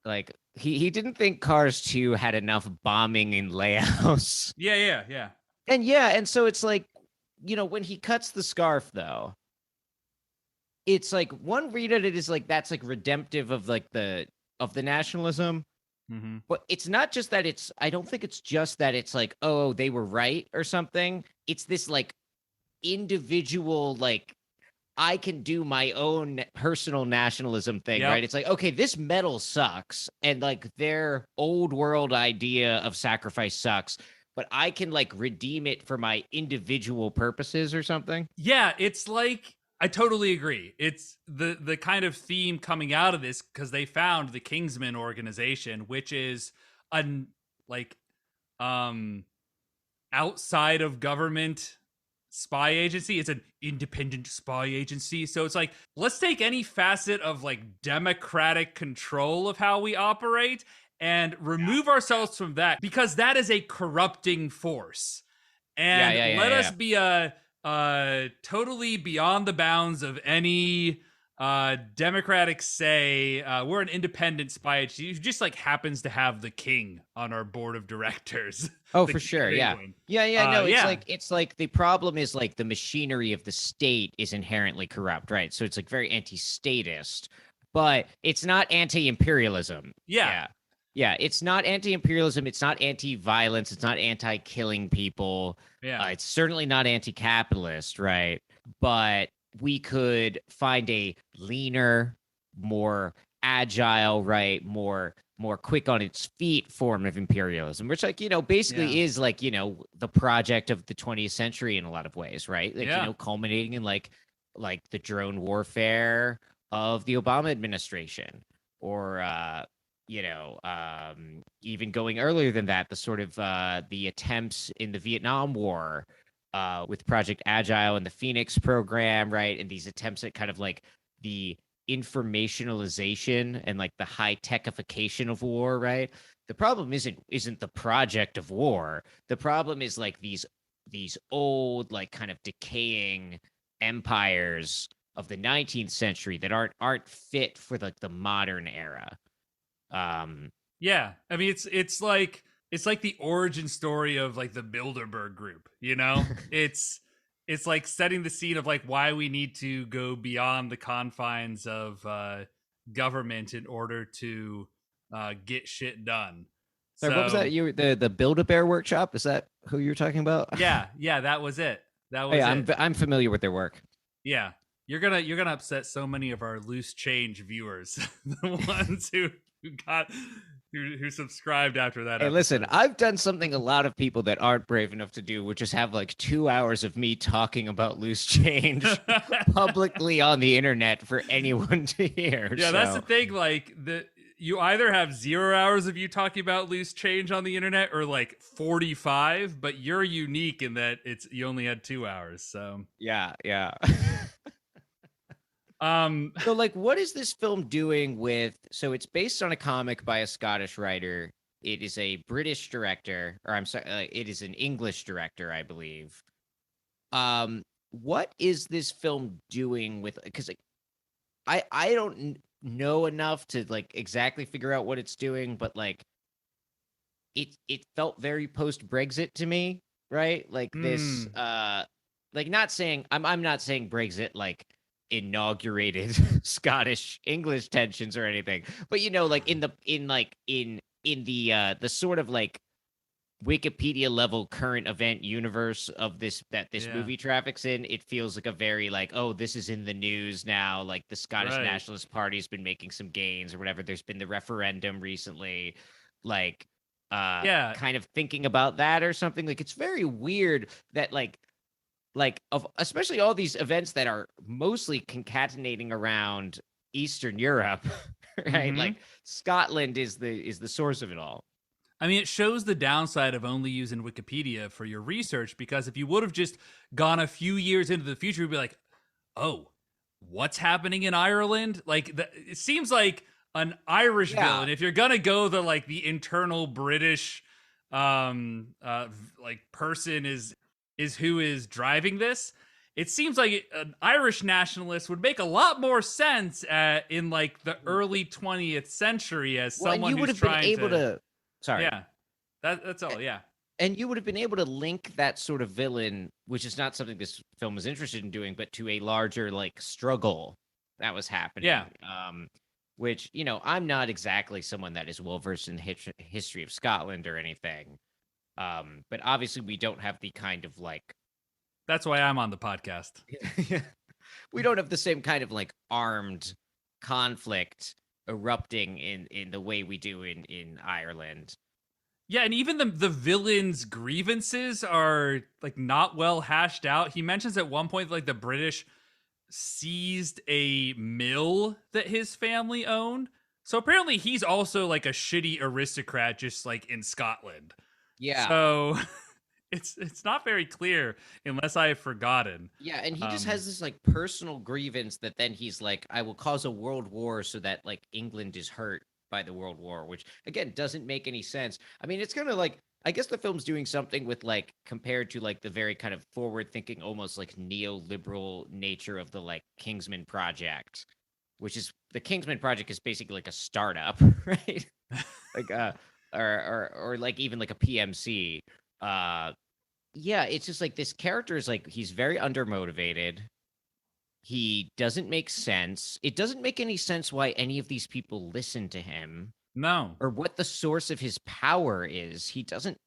Like he didn't think Cars 2 had enough bombing in Laos. Yeah. And so it's like, you know, when he cuts the scarf though, it's like one read at it is like that's like redemptive of like the nationalism. Mm-hmm. But it's not just that I don't think it's just that it's like, oh, they were right or something. It's this like individual, like I can do my own personal nationalism thing, right? It's like, okay, this metal sucks. And like their old world idea of sacrifice sucks, but I can like redeem it for my individual purposes or something. Yeah, it's like, I totally agree. It's the kind of theme coming out of this because they found the Kingsman organization, which is outside of government spy agency. It's an independent spy agency. So it's like, let's take any facet of like democratic control of how we operate and remove ourselves from that, because that is a corrupting force. And let us be a totally beyond the bounds of any democratic say. We're an independent spy agency who just like happens to have the king on our board of directors. Oh, for sure. Yeah. No, it's like the problem is like the machinery of the state is inherently corrupt, right? So it's like very anti-statist, but it's not anti-imperialism. Yeah, it's not anti-imperialism. It's not anti-violence. It's not anti-killing people. It's certainly not anti-capitalist, right? But we could find a leaner, more agile, right? More quick on its feet form of imperialism, which like, you know, basically is like, you know, the project of the 20th century in a lot of ways, right? Like, you know, culminating in like the drone warfare of the Obama administration, or even going earlier than that, the sort of the attempts in the Vietnam War with Project Agile and the Phoenix program, right? And these attempts at kind of like the informationalization and like the high techification of war, right? The problem isn't the project of war. The problem is like these old, like kind of decaying empires of the 19th century that aren't fit for like the modern era. I mean, it's like the origin story of like the Bilderberg group, you know? It's like setting the scene of like why we need to go beyond the confines of government in order to get shit done. Sorry, what was that? The Build-A-Bear workshop? Is that who you're talking about? Yeah, that was it. I'm familiar with their work. Yeah. You're gonna upset so many of our loose change viewers, the ones who subscribed after that. Hey, listen, I've done something a lot of people that aren't brave enough to do, which is have like 2 hours of me talking about loose change publicly on the internet for anyone to hear. Yeah, so. That's the thing. Like you either have 0 hours of you talking about loose change on the internet, or like 45. But you're unique in that you only had 2 hours. So yeah. So, like, what is this film doing with? So, it's based on a comic by a Scottish writer. It is a British director, or I'm sorry, it is an English director, I believe. What is this film doing with? Because like, I don't know enough to like exactly figure out what it's doing, but like, it felt very post Brexit to me, right? Like this, like not saying I'm not saying Brexit like inaugurated Scottish English tensions or anything, but you know, like in the sort of like Wikipedia level current event universe of this Yeah. movie traffics in, it feels like a very like, oh, this is in the news now. Like the Scottish Right. Nationalist Party's been making some gains or whatever. There's been the referendum recently, like Yeah. kind of thinking about that or something. Like it's very weird that like of especially all these events that are mostly concatenating around Eastern Europe, right? Mhm. Like Scotland is the source of it all. I mean, it shows the downside of only using Wikipedia for your research, because if you would have just gone a few years into the future, you'd be like, oh, what's happening in Ireland? Like, it seems like an Irish Yeah. villain. If you're gonna go the internal British, like person is who is driving this. It seems like an Irish nationalist would make a lot more sense in like the early 20th century as Well, and someone you would who's have been trying able to sorry. yeah, that's all. Yeah, And you would have been able to link that sort of villain, which is not something this film was interested in doing, but to a larger like struggle that was happening. Yeah. Which, you know, I'm not exactly someone that is well versed in the history of Scotland or anything. But obviously we don't have the kind of like that's why I'm on the podcast. we don't have the same kind of like armed conflict erupting in the way we do in Ireland. Yeah, and even the villain's grievances are like not well hashed out. He mentions at one point like the British seized a mill that his family owned. So apparently he's also like a shitty aristocrat just like in Scotland. Yeah. So it's not very clear unless I have forgotten. Yeah, and he just has this like personal grievance that then he's like, I will cause a world war so that like England is hurt by the world war, which again doesn't make any sense. I mean, it's kind of like I guess the film's doing something with like compared to like the very kind of forward thinking, almost like neoliberal nature of the like Kingsman Project, which is the Kingsman Project is basically like a startup, right? Like or like even like a PMC. Yeah, it's just like this character is like he's very undermotivated. He doesn't make sense. It doesn't make any sense why any of these people listen to him No. or what the source of his power is. He doesn't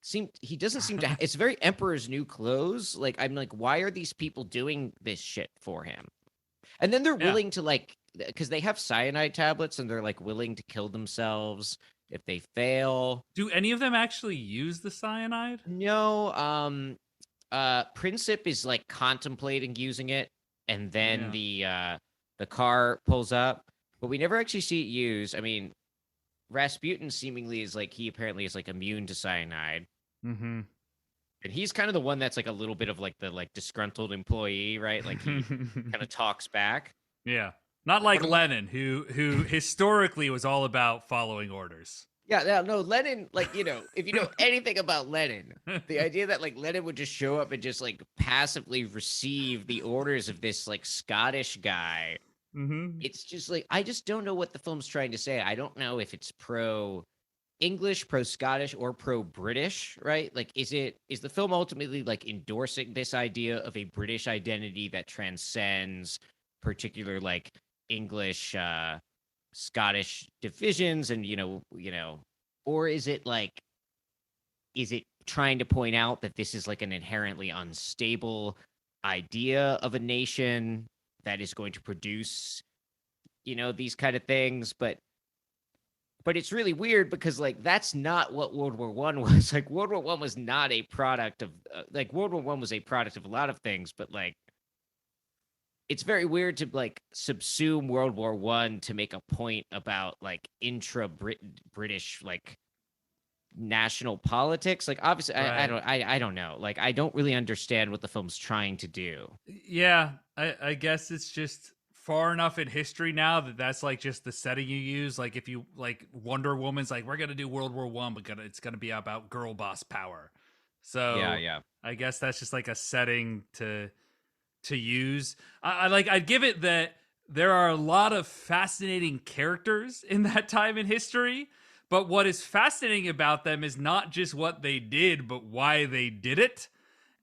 seem to it's very Emperor's New Clothes. Like I'm like, why are these people doing this shit for him? And then they're willing to like because they have cyanide tablets and they're like willing to kill themselves if they fail. Do any of them actually use the cyanide? No, Princip is like contemplating using it, and then the car pulls up, but we never actually see it used. I mean, Rasputin seemingly is like he apparently is like immune to cyanide. Mm-hmm. And he's kind of the one that's like a little bit of like the like disgruntled employee, right? Like he kind of talks back. Yeah. Not like Lenin, who historically was all about following orders. Yeah, no, Lenin, like, you know, if you know anything about Lenin, the idea that like Lenin would just show up and just like passively receive the orders of this like Scottish guy. Mm-hmm. It's just like I just don't know what the film's trying to say. I don't know if it's pro English, pro Scottish, or pro British, right? Like, is the film ultimately like endorsing this idea of a British identity that transcends particular like English, Scottish divisions, and you know, or is it trying to point out that this is like an inherently unstable idea of a nation that is going to produce, you know, these kind of things, but it's really weird because like that's not what World War One was. Like World War One was not a product of like World War One was a product of a lot of things, but like it's very weird to like subsume World War One to make a point about like intra British like national politics. Like, obviously, Right. I don't know. Like, I don't really understand what the film's trying to do. Yeah, I guess it's just far enough in history now that that's like just the setting you use. Like if you like Wonder Woman's like, we're gonna do World War One, but it's gonna be about girl boss power. So Yeah. I guess that's just like a setting to use. I'd give it that there are a lot of fascinating characters in that time in history, but what is fascinating about them is not just what they did, but why they did it.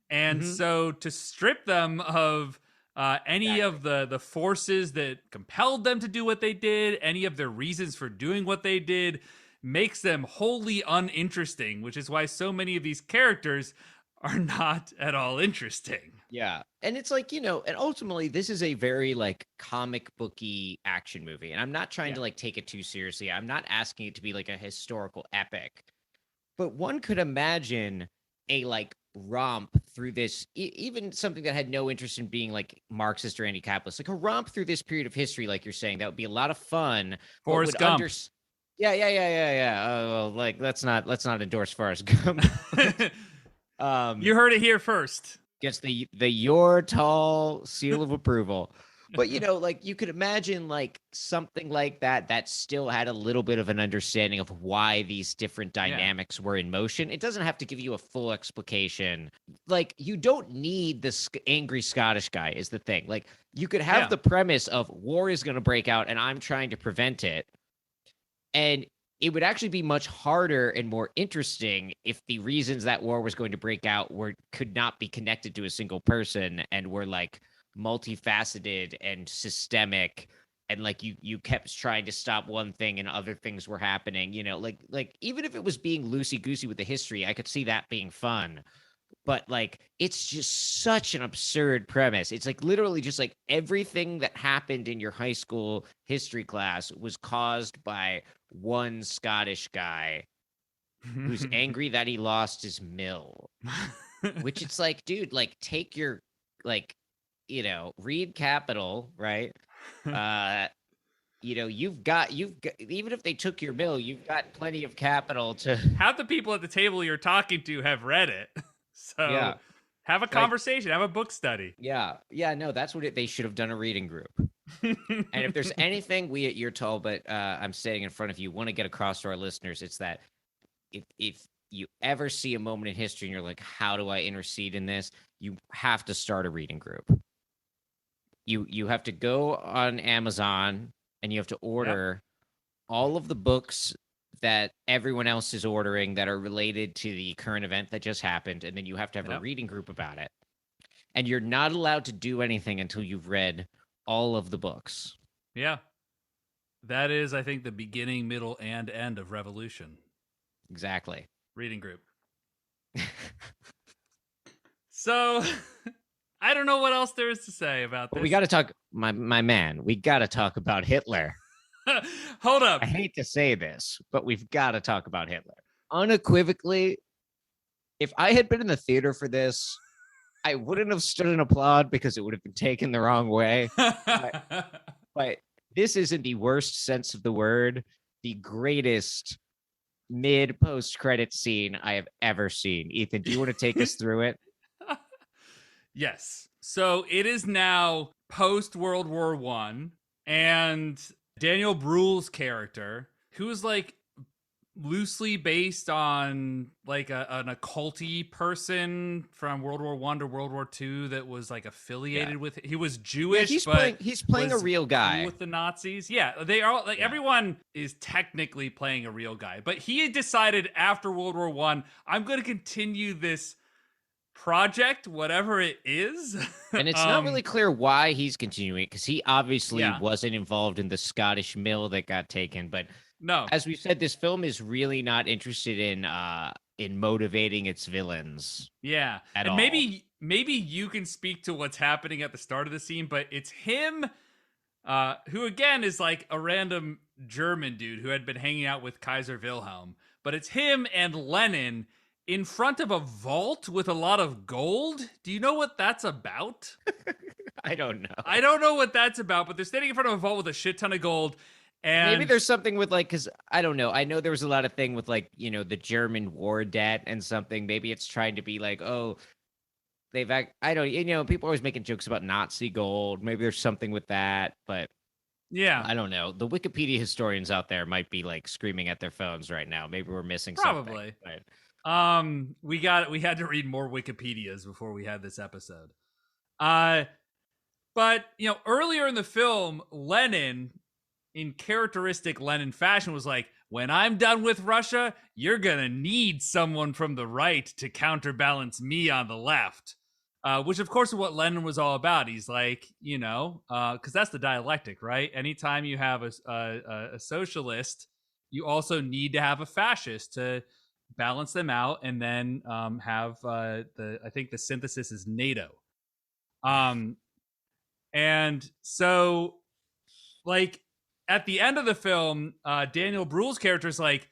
And so to strip them of any of the forces that compelled them to do what they did, any of their reasons for doing what they did, makes them wholly uninteresting, which is why so many of these characters are not at all interesting. Yeah. And it's like, and ultimately this is a very like comic booky action movie. And I'm not trying to like take it too seriously. I'm not asking it to be like a historical epic. But one could imagine a like romp through this, even something that had no interest in being like Marxist or anti-capitalist, like a romp through this period of history, like you're saying, that would be a lot of fun. Forrest Gump. Yeah. Well, like let's not endorse Forrest Gump. You heard it here first. Gets the your tall seal of approval. But like you could imagine like something like that still had a little bit of an understanding of why these different dynamics were in motion. It doesn't have to give you a full explication. Like you don't need this angry Scottish guy is the thing. Like you could have the premise of war is going to break out and I'm trying to prevent it. And it would actually be much harder and more interesting if the reasons that war was going to break out could not be connected to a single person and were like multifaceted and systemic, and like you kept trying to stop one thing and other things were happening. Like even if it was being loosey goosey with the history, I could see that being fun. But like it's just such an absurd premise. It's like literally just like everything that happened in your high school history class was caused by one Scottish guy who's angry that he lost his mill. Which it's like, dude, like take your like read Capital, right? You've got even if they took your mill, you've got plenty of capital to half the people at the table you're talking to have read it. So have a conversation, have a book study. Yeah, no, that's what they should have done, a reading group. And if there's anything we at You're Tall, but I'm standing in front of you, want to get across to our listeners, it's that if you ever see a moment in history and you're like, how do I intercede in this? You have to start a reading group. You have to go on Amazon and you have to order all of the books that everyone else is ordering that are related to the current event that just happened, and then you have to have a reading group about it. And you're not allowed to do anything until you've read all of the books. Yeah. That is, I think, the beginning, middle, and end of Revolution. Exactly. Reading group. So, I don't know what else there is to say about this. But we got to talk, my man, we got to talk about Hitler. Hold up. I hate to say this, but we've got to talk about Hitler. Unequivocally, if I had been in the theater for this, I wouldn't have stood and applaud because it would have been taken the wrong way. But this is, in the worst sense of the word, the greatest mid-post-credit scene I have ever seen. Ethan, do you want to take us through it? Yes. So it is now post-World War I, and Daniel Bruhl's character, who is like loosely based on like an occulty person from World War I to World War II that was like affiliated with. He was Jewish, he's playing a real guy with the Nazis. Yeah, they are like everyone is technically playing a real guy, but he had decided after World War I, I'm going to continue this project, whatever it is. And it's not really clear why he's continuing, because he obviously wasn't involved in the Scottish mill that got taken. But no, as we said, this film is really not interested in motivating its villains. Yeah, at and all. Maybe you can speak to what's happening at the start of the scene, but it's him, who again is like a random German dude who had been hanging out with Kaiser Wilhelm. But it's him and Lenin in front of a vault with a lot of gold. Do you know what that's about? I don't know. I don't know what that's about, but they're standing in front of a vault with a shit ton of gold. And maybe there's something with like, because I don't know. I know there was a lot of thing with like, the German war debt and something. Maybe it's trying to be like, oh, I don't, people are always making jokes about Nazi gold. Maybe there's something with that, but yeah, I don't know. The Wikipedia historians out there might be like screaming at their phones right now. Maybe we're missing probably. something. We had to read more Wikipedias before we had this episode. But earlier in the film, Lenin, in characteristic Lenin fashion, was like, when I'm done with Russia, you're gonna need someone from the right to counterbalance me on the left. Which of course is what Lenin was all about. He's like, because that's the dialectic, right? Anytime you have a socialist, you also need to have a fascist to balance them out, and then have I think the synthesis is NATO. And so, like, at the end of the film, Daniel Bruhl's character is like,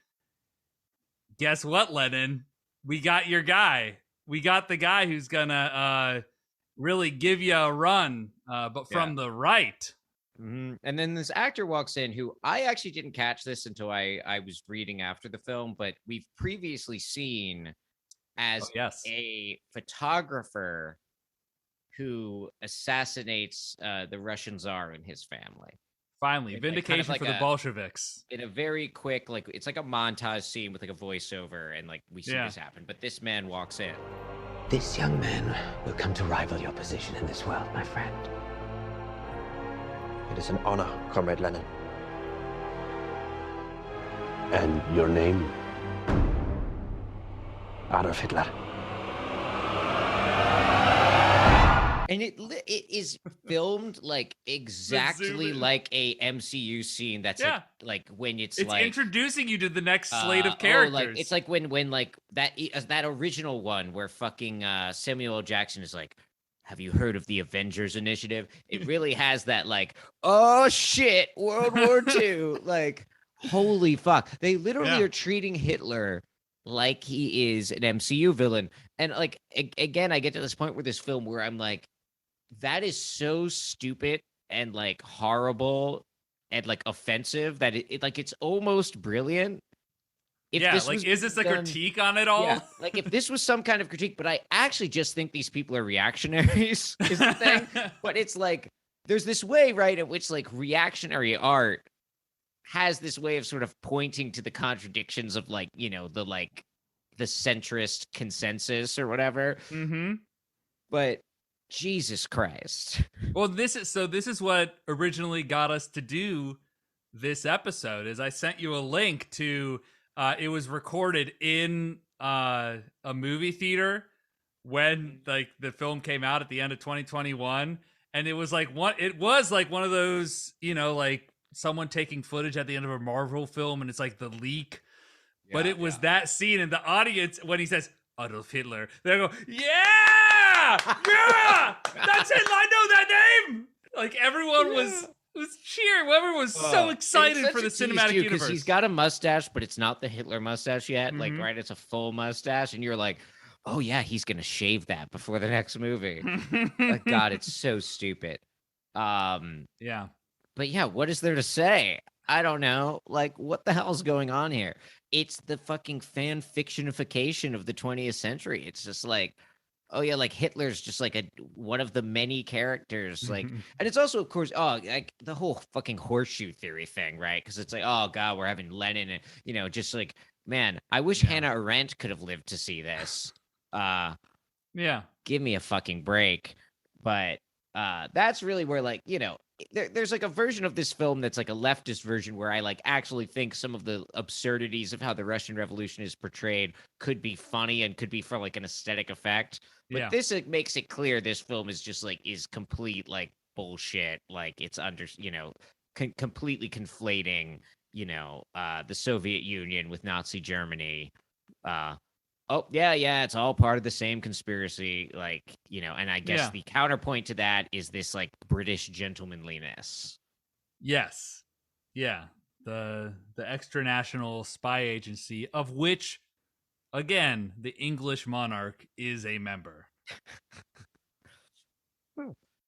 guess what, Lenin? We got your guy. We got the guy who's gonna really give you a run, but from the right. Mm-hmm. And then this actor walks in who I actually didn't catch this until I was reading after the film, but we've previously seen as a photographer who assassinates the Russian Tsar and his family. Finally, vindication for the Bolsheviks. In a very quick, like, it's like a montage scene with like a voiceover, and like we see this happen. But this man walks in. This young man will come to rival your position in this world, my friend. It is an honor, Comrade Lenin. And your name? Adolf Hitler. And it is filmed like exactly like a MCU scene. That's like when it's like introducing you to the next slate of characters. It's like when like that original one where fucking Samuel L. Jackson is like, have you heard of the Avengers Initiative? It really has that like, oh shit, World War II. Like, holy fuck. They literally are treating Hitler like he is an MCU villain. And like, again, I get to this point with this film where I'm like, that is so stupid and like horrible and like offensive that it like it's almost brilliant. If is this a critique on it all? Yeah, like if this was some kind of critique, but I actually just think these people are reactionaries is the thing. But it's like there's this way, right, at which like reactionary art has this way of sort of pointing to the contradictions of like, the centrist consensus or whatever. Mm-hmm. But Jesus Christ. Well, this is what originally got us to do this episode. Is I sent you a link to it was recorded in a movie theater when like the film came out at the end of 2021, and it was like one of those, like someone taking footage at the end of a Marvel film, and it's like the leak. But it was that scene, and the audience, when he says Adolf Hitler, they go, yeah, that's it. I know that name. Like everyone was cheering. Everyone was so excited for the cinematic universe. Because he's got a mustache, but it's not the Hitler mustache yet. Mm-hmm. Like, right, it's a full mustache, and you're like, oh yeah, he's gonna shave that before the next movie. Like, God, it's so stupid. Yeah. But yeah, what is there to say? I don't know. Like, what the hell's going on here? It's the fucking fan fictionification of the 20th century. It's just like, oh yeah, like Hitler's just like one of the many characters. Like, and it's also, of course, like the whole fucking horseshoe theory thing, right? Because it's like, oh God, we're having Lenin, and just like, man, I wish Hannah Arendt could have lived to see this. Give me a fucking break. But that's really where, like, there's like a version of this film that's like a leftist version where I like actually think some of the absurdities of how the Russian Revolution is portrayed could be funny and could be for like an aesthetic effect. But this makes it clear this film is just like is complete like bullshit. Like it's completely conflating, the Soviet Union with Nazi Germany. Oh, yeah, it's all part of the same conspiracy, like, and I guess the counterpoint to that is this, like, British gentlemanliness. Yes. Yeah. The extra-national spy agency, of which, again, the English monarch is a member.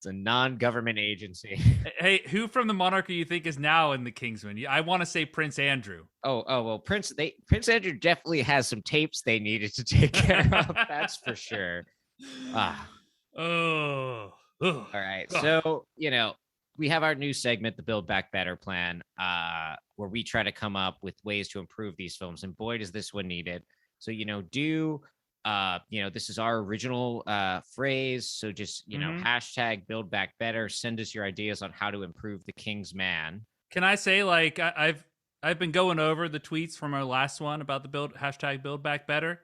It's a non-government agency. Hey, who from the monarchy you think is now in the Kingsman? I want to say Prince Andrew. Oh, well, Prince Andrew definitely has some tapes they needed to take care of. That's for sure. Oh. All right. So, we have our new segment, the Build Back Better plan, where we try to come up with ways to improve these films. And boy, does this one need it. So, this is our original phrase. So just, hashtag Build Back Better. Send us your ideas on how to improve the King's Man. Can I say, like, I've been going over the tweets from our last one about the hashtag Build Back Better.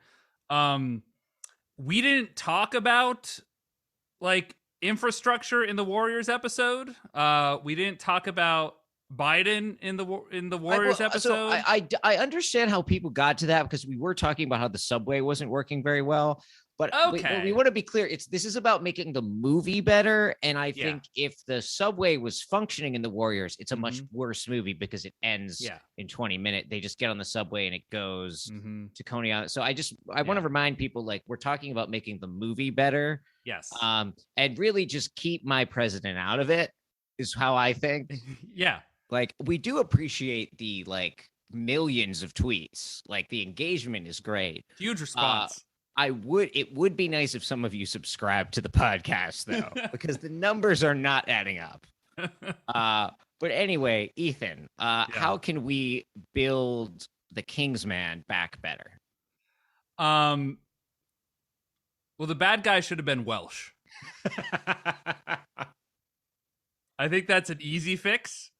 We didn't talk about, like, infrastructure in the Warriors episode. We didn't talk about Biden in the Warriors episode. So I understand how people got to that because we were talking about how the subway wasn't working very well. But we want to be clear. This is about making the movie better. And I think if the subway was functioning in the Warriors, it's a much worse movie because it ends in 20 minutes. They just get on the subway and it goes to Coney Island. So I want to remind people, like, we're talking about making the movie better. Yes. And really just keep my president out of it is how I think. Yeah. Like, we do appreciate the, like, millions of tweets. Like, the engagement is great. Huge response. It would be nice if some of you subscribe to the podcast, though, because the numbers are not adding up. But anyway, Ethan, how can we build the Kingsman back better? Well, the bad guy should have been Welsh. I think that's an easy fix.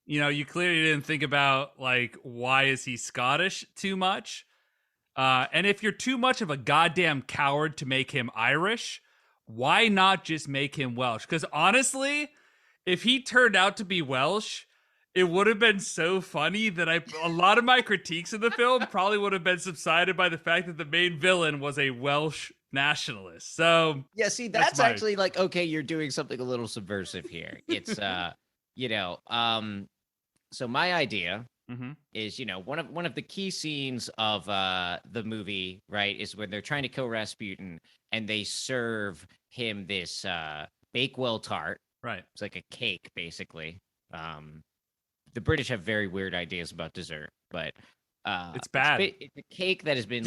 You clearly didn't think about, like, why is he Scottish too much? And if you're too much of a goddamn coward to make him Irish, why not just make him Welsh? Because honestly, if he turned out to be Welsh, it would have been so funny that a lot of my critiques of the film probably would have been subsided by the fact that the main villain was a Welsh nationalist. So yeah, see, that's actually like, okay, you're doing something a little subversive here. It's so my idea is, one of the key scenes of the movie, right, is when they're trying to kill Rasputin and they serve him this Bakewell tart. Right. It's like a cake, basically. The British have very weird ideas about dessert, but it's bad. It's a cake that has been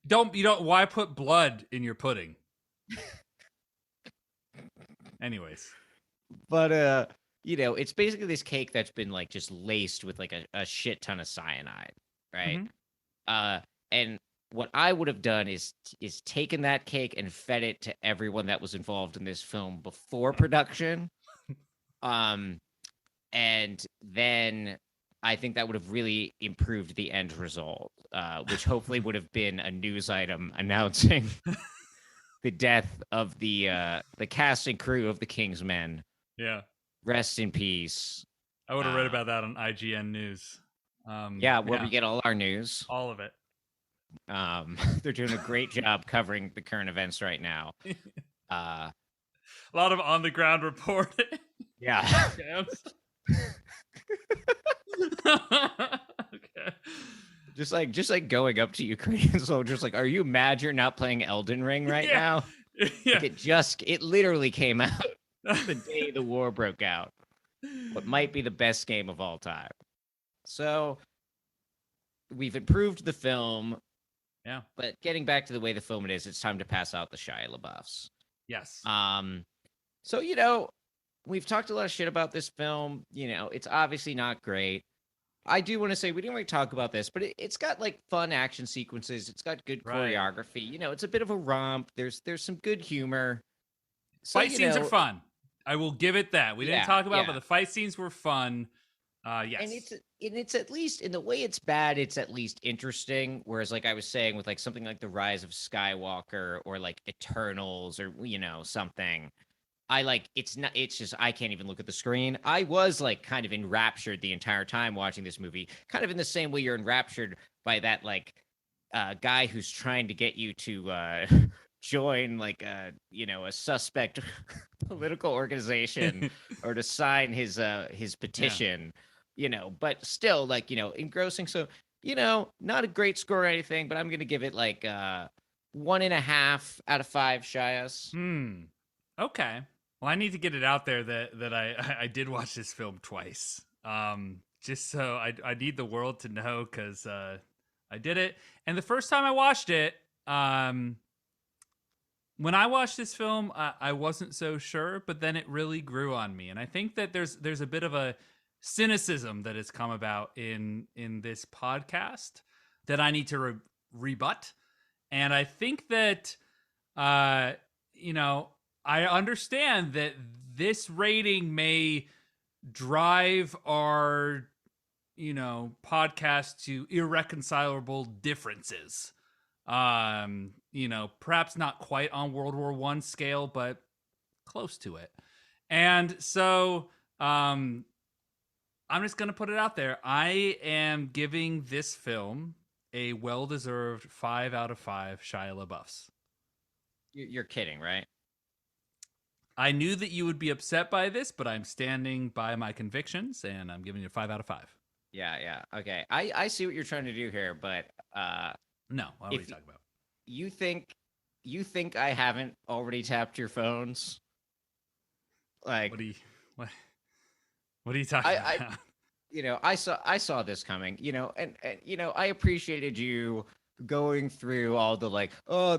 why put blood in your pudding? Anyways. But it's basically this cake that's been, like, just laced with, like, a shit ton of cyanide, right? And what I would have done is taken that cake and fed it to everyone that was involved in this film before production. And then I think that would have really improved the end result, which hopefully would have been a news item announcing the death of the cast and crew of the King's Men. Yeah. Rest in peace. I would have read about that on IGN News. Where we get all our news. All of it. They're doing a great job covering the current events right now. A lot of on-the-ground reporting. Yeah. Okay. Just like going up to Ukrainian soldiers, like, are you mad you're not playing Elden Ring right now? Yeah. Like, it literally came out the day the war broke out. What might be the best game of all time. So we've improved the film. Yeah. But getting back to the way the film it is, it's time to pass out the Shia LaBeoufs. Yes. So, we've talked a lot of shit about this film. It's obviously not great. I do want to say we didn't really talk about this, but it's got, like, fun action sequences. It's got good choreography. It's a bit of a romp. There's some good humor. So, fight scenes are fun. I will give it that. We didn't talk about it, but the fight scenes were fun. Yes. And it's at least, in the way it's bad, it's at least interesting. Whereas, like I was saying, with, like, something like The Rise of Skywalker or, like, Eternals or, something, it's just, I can't even look at the screen. I was, like, kind of enraptured the entire time watching this movie, kind of in the same way you're enraptured by that, like, guy who's trying to get you to join, like, a suspect political organization or to sign his petition. But still, like, engrossing. So, not a great score or anything, but I'm going to give it, like, 1.5 out of 5 Shias. Okay. Well, I need to get it out there that I did watch this film twice. Just so I need the world to know, because I did it. And the first time I watched it, when I watched this film, I wasn't so sure, but then it really grew on me. And I think that there's a bit of a cynicism that has come about in this podcast that I need to rebut. And I think that, you know, I understand that this rating may drive our, you know, podcast to irreconcilable differences. You know, perhaps not quite on World War I scale, but close to it. And so, I'm just going to put it out there. I am giving this film a well-deserved 5 out of 5 Shia LaBeoufs. You're kidding, right? I knew that you would be upset by this, but I'm standing by my convictions, and I'm giving it a 5 out of 5. Yeah. Okay. I see what you're trying to do here, but no, what are you talking about? You think I haven't already tapped your phones? Like, what are you talking about? You know, I saw this coming, you know, and you know, I appreciated you going through all the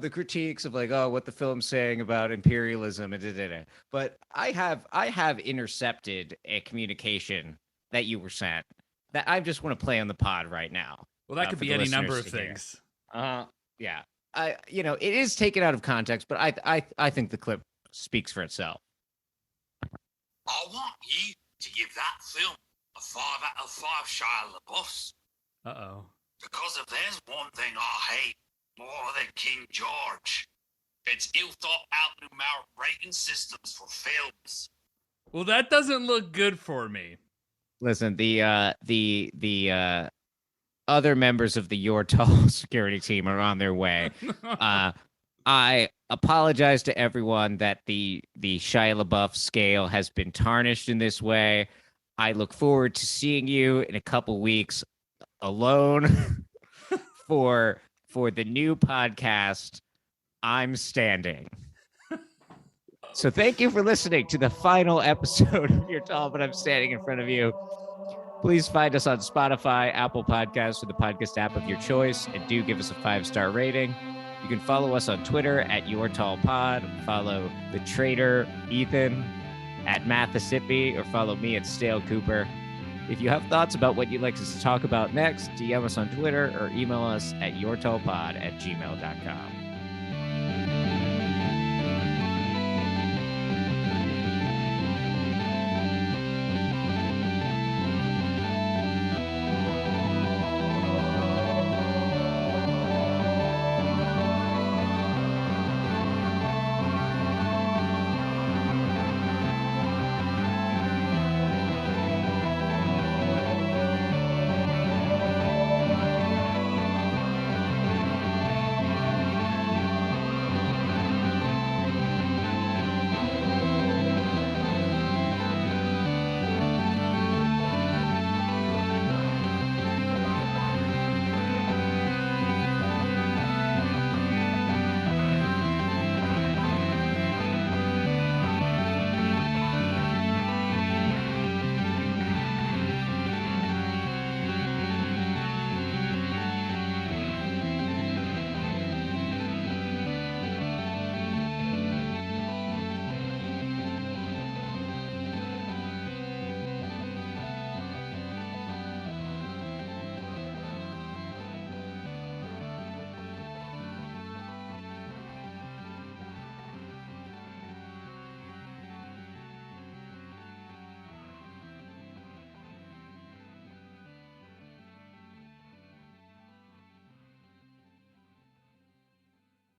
the critiques of what the film's saying about imperialism and but I have intercepted a communication that you were sent that I just want to play on the pod right now. Well, that could be any number of things. Yeah. You know, it is taken out of context, but I think the clip speaks for itself. I want you to give that film a 5 out of 5 Shia LaBeoufs. Uh-oh. Because if there's one thing I hate more than King George, it's ill-thought-out numeric rating systems for films. Well, that doesn't look good for me. Listen, the other members of the Your Tall security team are on their way. I apologize to everyone that the Shia LaBeouf scale has been tarnished in this way. I look forward to seeing you in a couple weeks alone for the new podcast, I'm Standing. So thank you for listening to the final episode of You're Tall, But I'm Standing in Front of You. Please find us on Spotify, Apple Podcasts, or the podcast app of your choice, and do give us a 5-star rating. You can follow us on Twitter at Your Tall Pod, follow the trader Ethan at Mathisipi, or follow me at Stale Cooper. If you have thoughts about what you'd like us to talk about next, DM us on Twitter or email us at yourtallpod@gmail.com.